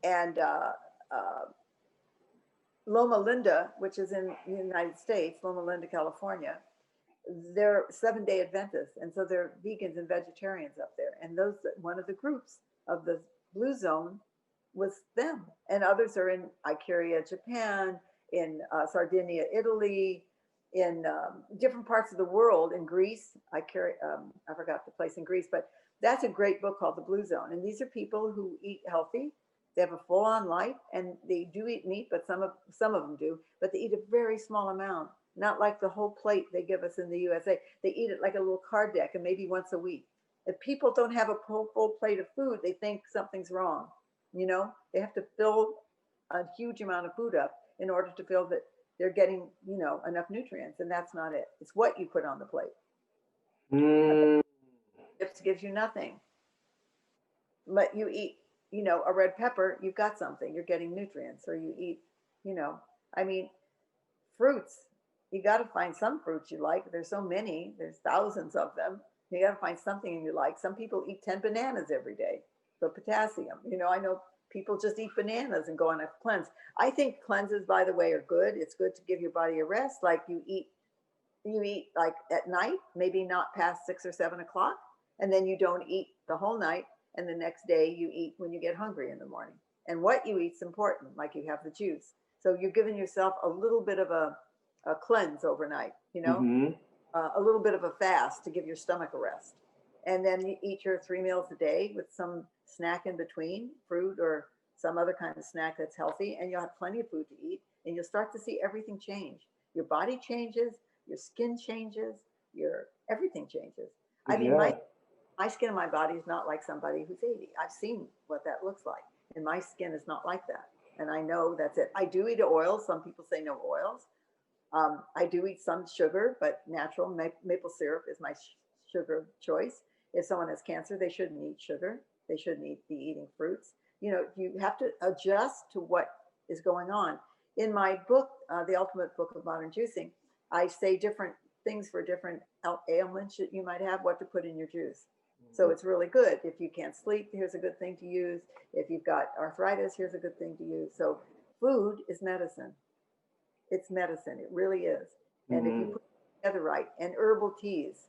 And Loma Linda, which is in the United States, Loma Linda, California, they're 7-day Adventists, and so they're vegans and vegetarians up there. And those one of the groups of the blue zone was them, and others are in Icaria, Japan, in Sardinia, Italy, in different parts of the world. In Greece, I forgot the place in Greece, but that's a great book called The Blue Zone. And these are people who eat healthy. They have a full-on life, and they do eat meat, but some of them do, but they eat a very small amount. Not like the whole plate they give us in the USA. They eat it like a little card deck and maybe once a week. If people don't have a full plate of food, they think something's wrong. They have to fill a huge amount of food up in order to feel that they're getting, enough nutrients. And that's not it. It's what you put on the plate. Mm. Chips gives you nothing. But you eat, a red pepper, you've got something. You're getting nutrients. Or you eat, you know, I mean, fruits. You got to find some fruits you like. There's so many. There's thousands of them. You got to find something you like. Some people eat 10 bananas every day for potassium. I know people just eat bananas and go on a cleanse. I think cleanses, by the way, are good. It's good to give your body a rest. Like you eat like at night, maybe not past 6 or 7 o'clock, and then you don't eat the whole night. And the next day you eat when you get hungry in the morning. And what you eat's important. Like you have the juice. So you're giving yourself a little bit of a cleanse overnight, Mm-hmm. a little bit of a fast to give your stomach a rest. And then you eat your 3 meals a day with some snack in between, fruit or some other kind of snack that's healthy. And you'll have plenty of food to eat. And you'll start to see everything change. Your body changes, your skin changes, your everything changes. I mean, Yeah. my skin and my body is not like somebody who's 80. I've seen what that looks like. And my skin is not like that. And I know that's it. I do eat oils. Some people say no oils. I do eat some sugar, but natural maple syrup is my sugar choice. If someone has cancer, they shouldn't eat sugar. They shouldn't be eating fruits. You have to adjust to what is going on. In my book, The Ultimate Book of Modern Juicing, I say different things for different ailments that you might have, what to put in your juice. So it's really good. If you can't sleep, here's a good thing to use. If you've got arthritis, here's a good thing to use. So food is medicine. It's medicine. It really is. And if you Mm-hmm. put it together right, and herbal teas,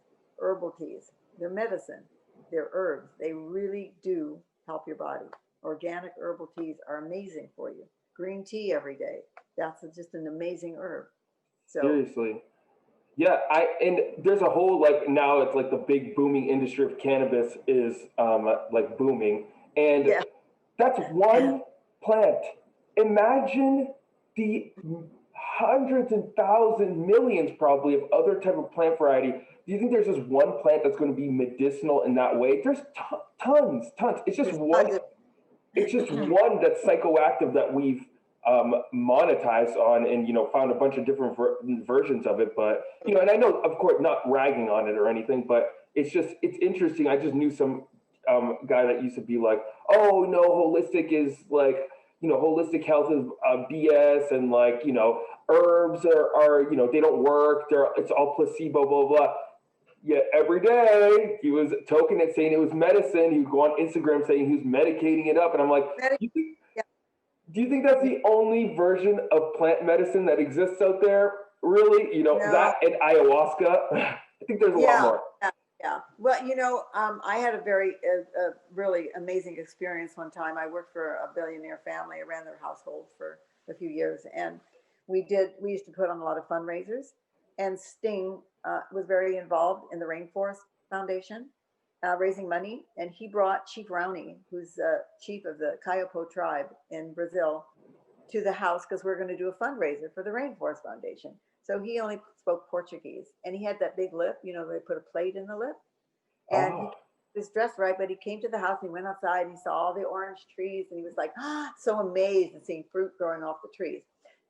they're medicine. They're herbs. They really do help your body. Organic herbal teas are amazing for you. Green tea every day. That's just an amazing herb. So Seriously. Yeah, and there's a whole like now it's like the big booming industry of cannabis is like booming, and yeah, that's one plant. Imagine the hundreds and thousands, millions probably of other type of plant variety. Do you think there's just one plant that's going to be medicinal in that way? There's tons, tons. It's just there's tons one. of It's just one that's psychoactive that we've monetized on, and found a bunch of different versions of it. But and I know, of course, not ragging on it or anything, but it's interesting. I just knew some guy that used to be like, oh no, holistic is like holistic health is BS, and like herbs are they don't work. It's all placebo, blah blah. Yet every day he was toking it, saying it was medicine. He would go on Instagram saying he was medicating it up, and I'm like, you think, yeah, do you think that's the only version of plant medicine that exists out there? Really, no, that and ayahuasca. I think there's a lot yeah, more. yeah, yeah. Well, I had a very, really amazing experience one time. I worked for a billionaire family. I ran their household for a few years, and we used to put on a lot of fundraisers, and Sting was very involved in the Rainforest Foundation, raising money, and he brought Chief Rowney, who's chief of the Kayapo tribe in Brazil, to the house because we're going to do a fundraiser for the Rainforest Foundation. So he only spoke Portuguese, and he had that big lip. They put a plate in the lip, and he Oh, was dressed right. But he came to the house and he went outside and he saw all the orange trees, and he was like, so amazed at seeing fruit growing off the trees.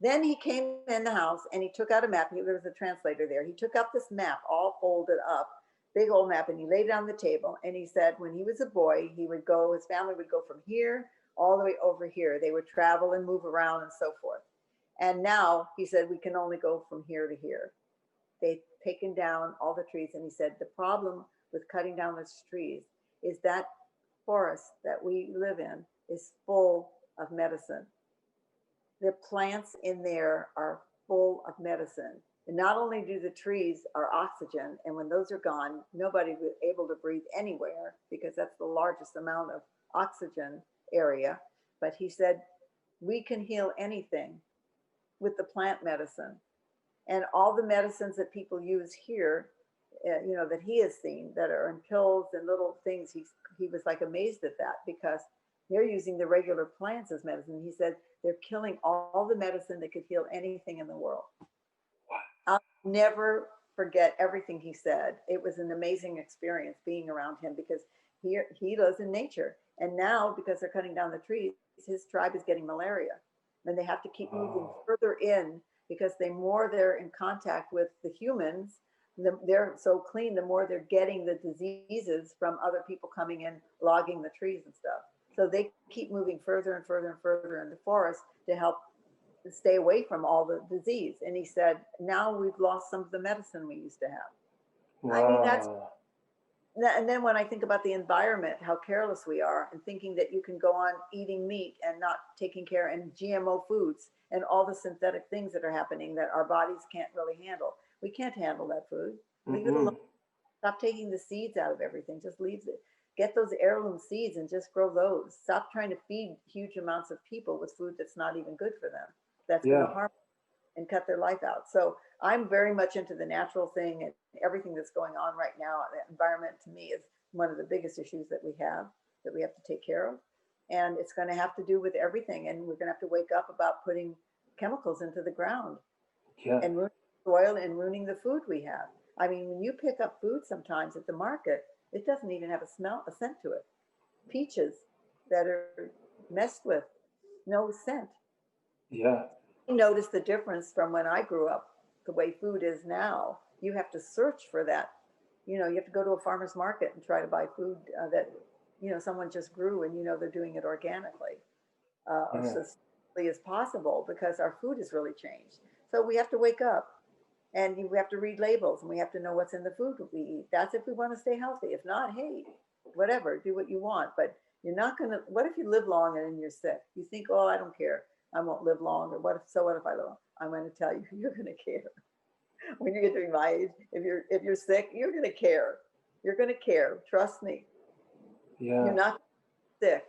Then he came in the house and he took out a map. There was a translator there. He took up this map, all folded up, big old map, and he laid it on the table. And he said, when he was a boy, his family would go from here all the way over here. They would travel and move around and so forth. And now he said, we can only go from here to here. They've taken down all the trees. And he said, the problem with cutting down those trees is that forest that we live in is full of medicine. The plants in there are full of medicine. And not only do the trees are oxygen, and when those are gone, nobody will be able to breathe anywhere because that's the largest amount of oxygen area. But he said, we can heal anything with the plant medicine. And all the medicines that people use here, that he has seen that are in pills and little things, he was like amazed at that because they're using the regular plants as medicine. He said they're killing all the medicine that could heal anything in the world. I'll never forget everything he said. It was an amazing experience being around him because he lives in nature. And now, because they're cutting down the trees, his tribe is getting malaria. And they have to keep moving oh, further in because the more they're in contact with the humans, they're so clean, the more they're getting the diseases from other people coming in, logging the trees and stuff. So they keep moving further and further and further in the forest to help stay away from all the disease. And he said, now we've lost some of the medicine we used to have. I mean, wow. and then when I think about the environment, how careless we are, and thinking that you can go on eating meat and not taking care, and GMO foods and all the synthetic things that are happening that our bodies can't really handle. We can't handle that food. Leave it alone. Mm-mm. Stop taking the seeds out of everything. Just leave it. Get those heirloom seeds and just grow those. Stop trying to feed huge amounts of people with food that's not even good for them. That's going to Yeah. harm and cut their life out. So I'm very much into the natural thing, and everything that's going on right now. The environment to me is one of the biggest issues that we have to take care of. And it's going to have to do with everything. And we're going to have to wake up about putting chemicals into the ground Yeah. and ruining the soil and ruining the food we have. I mean, when you pick up food sometimes at the market, it doesn't even have a scent to it. Peaches that are messed with, no scent. Yeah. Notice the difference from when I grew up, the way food is now. You have to search for that. You have to go to a farmer's market and try to buy food that, someone just grew, and they're doing it organically or Yeah. sustainably as possible because our food has really changed. So we have to wake up, and we have to read labels, and we have to know what's in the food we eat. That's if we want to stay healthy. If not, hey, whatever, do what you want. But you're not going to, what if you live long and then you're sick? You think, oh, I don't care. I won't live long. Or what if I live long? I'm going to tell you, you're going to care. When you get to be my age, if you're sick, you're going to care. You're going to care. Trust me. You're Yeah. not sick.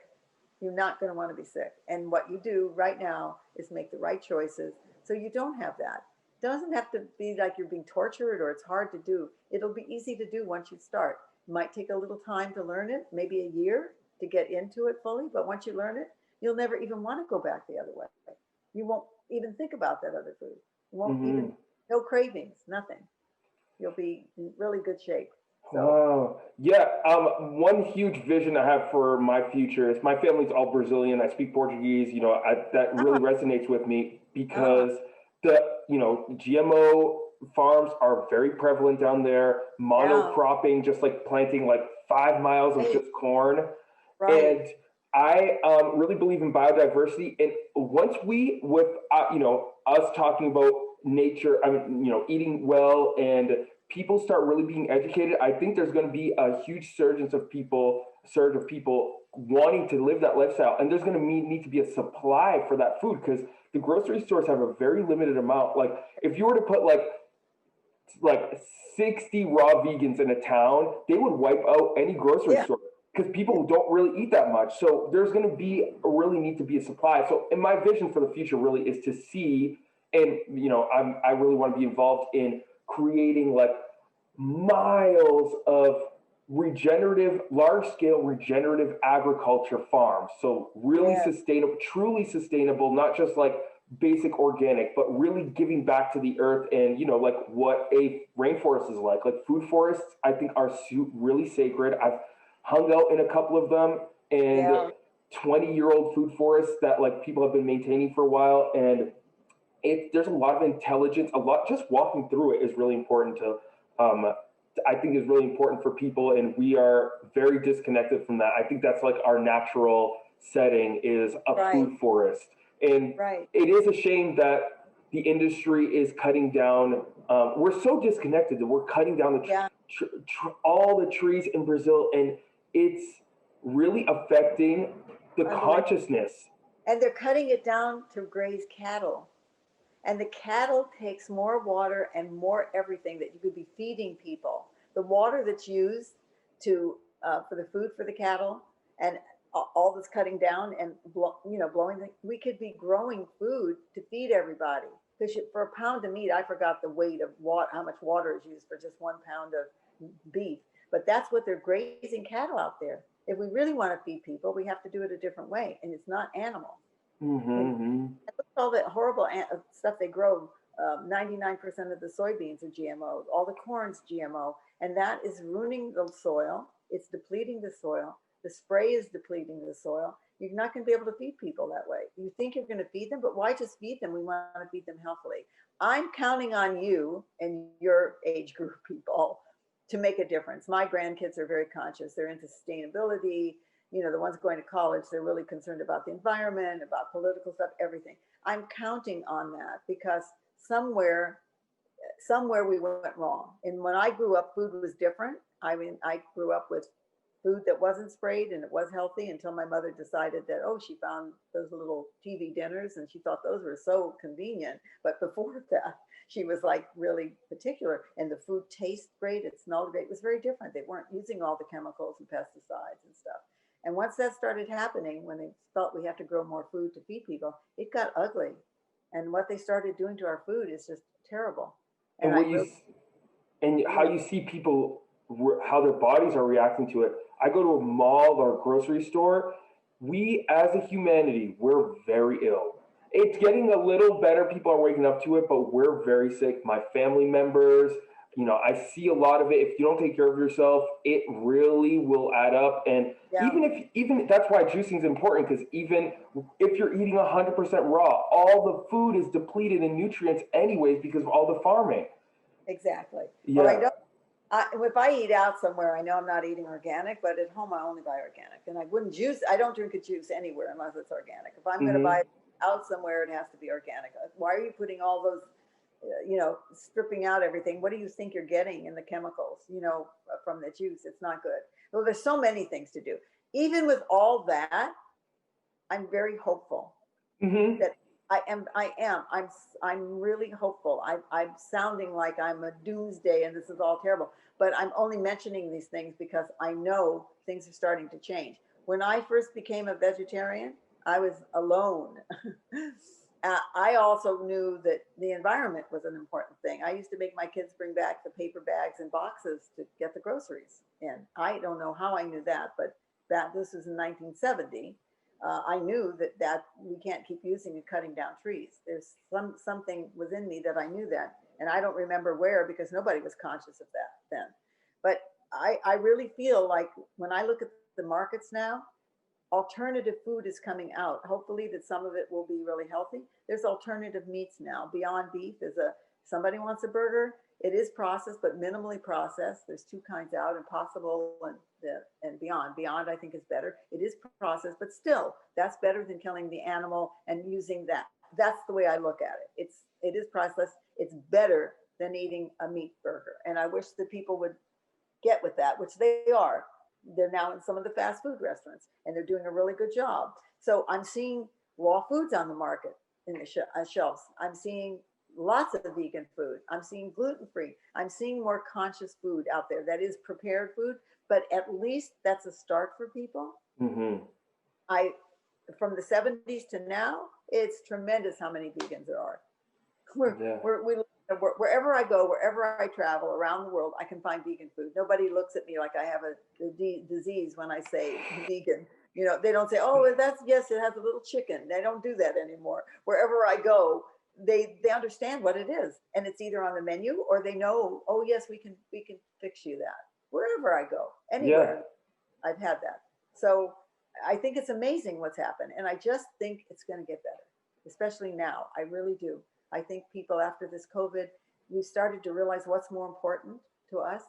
You're not going to want to be sick. And what you do right now is make the right choices so you don't have that. It doesn't have to be like you're being tortured or it's hard to do. It'll be easy to do once you start. It might take a little time to learn it, maybe a year to get into it fully, but once you learn it, you'll never even want to go back the other way. You won't even think about that other food. You won't even, Hmm. no cravings, nothing. You'll be in really good shape. So, Oh, yeah. One huge vision I have for my future is my family's all Brazilian. I speak Portuguese. That ah, really resonates with me ah, because GMO farms are very prevalent down there. yeah, Monocropping, just like planting like 5 miles of right, just corn. right. And I really believe in biodiversity. And once with us talking about nature, I mean, eating well and people start really being educated, I think there's going to be a huge surge of people wanting to live that lifestyle, and there's going to need to be a supply for that food because the grocery stores have a very limited amount. Like if you were to put like 60 raw vegans in a town, they would wipe out any grocery Yeah, store because yeah, people don't really eat that much. So there's going to be really need to be a supply. So, and my vision for the future really is to see, and I really want to be involved in creating like miles of large scale regenerative agriculture farms. So really yeah. sustainable, truly sustainable, not just like basic organic, but really giving back to the earth and like what a rainforest is like food forests. I think are really sacred. I've hung out in a couple of them, and Yeah. 20-year-old food forests that like people have been maintaining for a while, and there's a lot of intelligence. A lot just walking through it is really important to um, I think is really important for people, and we are very disconnected from that. I think that's like our natural setting is a Right, food forest, and right. it is a shame that the industry is cutting down. We're so disconnected that we're cutting down Yeah. all the trees in Brazil, and it's really affecting the Unbelievable. consciousness. And they're cutting it down to graze cattle. And the cattle takes more water and more everything that you could be feeding people. The water that's used to for the food for the cattle and all this cutting down and blowing. We could be growing food to feed everybody. Because for a pound of meat, I forgot the weight of what how much water is used for just 1 pound of beef. But that's what they're grazing cattle out there. If we really want to feed people, we have to do it a different way, and it's not animal. And Hmm. look at all that horrible stuff they grow. 99% of the soybeans are GMO. All the corn's GMO, and that is ruining the soil. It's depleting the soil. The spray is depleting the soil. You're not going to be able to feed people that way. You think you're going to feed them, but why just feed them? We want to feed them healthily. I'm counting on you and your age group people to make a difference. My grandkids are very conscious. They're into sustainability. The ones going to college, they're really concerned about the environment, about political stuff, everything. I'm counting on that because somewhere we went wrong. And when I grew up, food was different. I mean, I grew up with food that wasn't sprayed and it was healthy until my mother decided that, oh, she found those little TV dinners and she thought those were so convenient. But before that, she was like really particular. And the food tastes great, it smelled great. It was very different. They weren't using all the chemicals and pesticides and stuff. And once that started happening, when they felt we have to grow more food to feed people, it got ugly. And what they started doing to our food is just terrible. And And I what really, and how really, you see people how their bodies are reacting to it. I go to a mall or a grocery store. We as a humanity, we're very ill. It's getting a little better. People are waking up to it, but we're very sick. My family members, I see a lot of it. If you don't take care of yourself, it really will add up. And yeah, even that's why juicing is important because even if you're eating 100% raw, all the food is depleted in nutrients anyways because of all the farming. exactly. Well, I Yeah. don't. If I eat out somewhere, I know I'm not eating organic, but at home I only buy organic. And I wouldn't juice. I don't drink a juice anywhere unless it's organic. If I'm going to buy Hmm. it out somewhere, it has to be organic. Why are you putting all those, stripping out everything? What do you think you're getting in the chemicals, from the juice? It's not good. Well, there's so many things to do. Even with all that, I'm very hopeful Hmm. that I'm really hopeful. I'm sounding like I'm a doomsday and this is all terrible, but I'm only mentioning these things because I know things are starting to change. When I first became a vegetarian, I was alone. I also knew that the environment was an important thing. I used to make my kids bring back the paper bags and boxes to get the groceries in. I don't know how I knew that, but that this was in 1970. I knew that we can't keep using and cutting down trees. There's something within me that I knew that, and I don't remember where because nobody was conscious of that then. But I really feel like when I look at the markets now, alternative food is coming out. Hopefully that some of it will be really healthy. There's alternative meats now. Beyond Beef is a somebody wants a burger. It is processed, but minimally processed. There's two kinds out, Impossible and Beyond. Beyond, I think, is better. It is processed, but still, that's better than killing the animal and using that. That's the way I look at it. It is processed. It's better than eating a meat burger. And I wish that people would get with that, which they are. They're now in some of the fast food restaurants and they're doing a really good job. So I'm seeing raw foods on the market in the shelves. I'm seeing lots of vegan food. I'm seeing gluten-free. I'm seeing more conscious food out there that is prepared food, but at least that's a start for people. Mm-hmm. From the 70s to now, it's tremendous how many vegans there are. Wherever I go, wherever I travel around the world, I can find vegan food. Nobody looks at me like I have a disease when I say vegan. You know, they don't say, "Oh, yes, it has a little chicken." They don't do that anymore. Wherever I go, they understand what it is, and it's either on the menu or they know, "Oh, yes, we can fix you that." Wherever I go, anywhere, I've had that. So I think it's amazing what's happened, and I just think it's going to get better, especially now. I really do. I think people after this COVID, we started to realize what's more important to us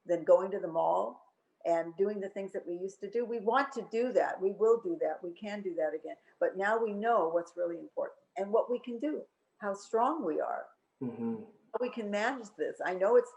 than going to the mall and doing the things that we used to do. We want to do that. We will do that. We can do that again. But now we know what's really important and what we can do, how strong we are, how we can manage this. I know it's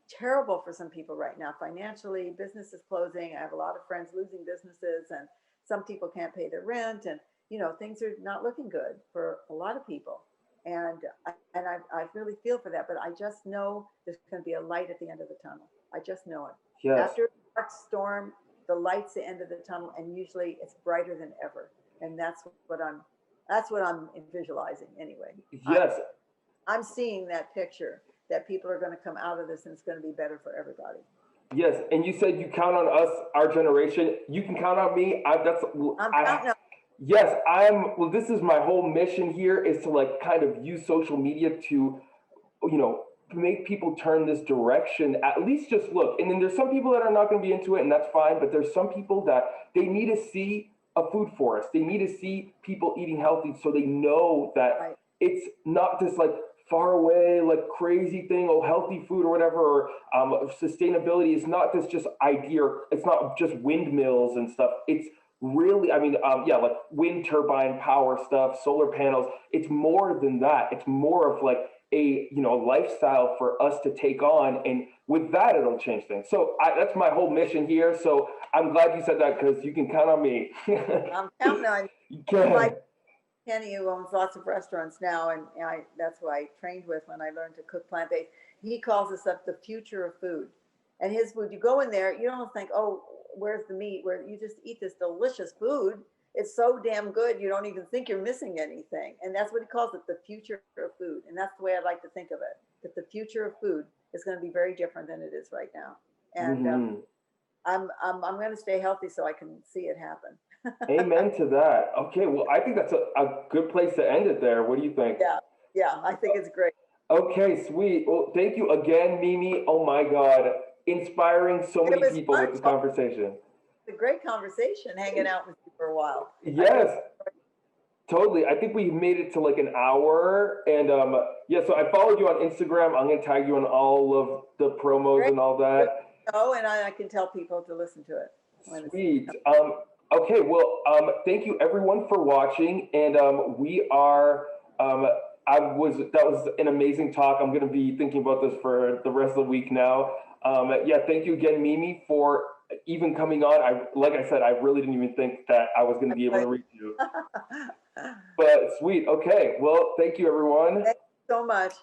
terrible for some people right now. Financially, business is closing. I have a lot of friends losing businesses and some people can't pay their rent and, you know, things are not looking good for a lot of people. And I really feel for that, but I just know there's going to be a light at the end of the tunnel. I just know it. Yes. After a dark storm, the light's the end of the tunnel, and usually it's brighter than ever. And that's what I'm visualizing anyway. Yes. I'm seeing that picture that people are going to come out of this, and it's going to be better for everybody. Yes, and you said you count on us, our generation. You can count on me. I'm counting on. Yes, well, this is my whole mission here is to like kind of use social media to, you know, make people turn this direction, at least just look. And then there's some people that are not going to be into it and that's fine. But there's some people that they need to see a food forest. They need to see people eating healthy so they know that it's not this like far away, like crazy thing, healthy food or whatever, or sustainability is not this just idea. It's not just windmills and stuff. It's really, like wind turbine power stuff, solar panels. It's more than that. It's more of like a lifestyle for us to take on, and with that, it'll change things. So that's my whole mission here. So I'm glad you said that because you can count on me. I'm counting on you. Can. Kenny, who owns lots of restaurants now, and that's who I trained with when I learned to cook plant-based. He calls this up the future of food. And his food, you go in there, you don't think, oh, where's the meat? Where you just eat this delicious food. It's so damn good, you don't even think you're missing anything. And that's what he calls it, the future of food. And that's the way I'd like to think of it, that the future of food is going to be very different than it is right now. And I'm going to stay healthy so I can see it happen. Amen to that. Okay, well, I think that's a good place to end it there. What do you think? Yeah, I think it's great. Okay, sweet. Well, thank you again, Mimi. Oh my God, inspiring so many people with this conversation. It's a great conversation hanging out with you for a while. Yes, totally. I think we made it to like an hour. And so I followed you on Instagram. I'm going to tag you on all of the promos and all that. Oh, and I can tell people to listen to it. Sweet. Okay, well, thank you everyone for watching. And we are, that was an amazing talk. I'm going to be thinking about this for the rest of the week now. Thank you again, Mimi, for even coming on. Like I said, I really didn't even think that I was going to be able to reach you. But sweet. Okay. Well, thank you, everyone. Thank you so much.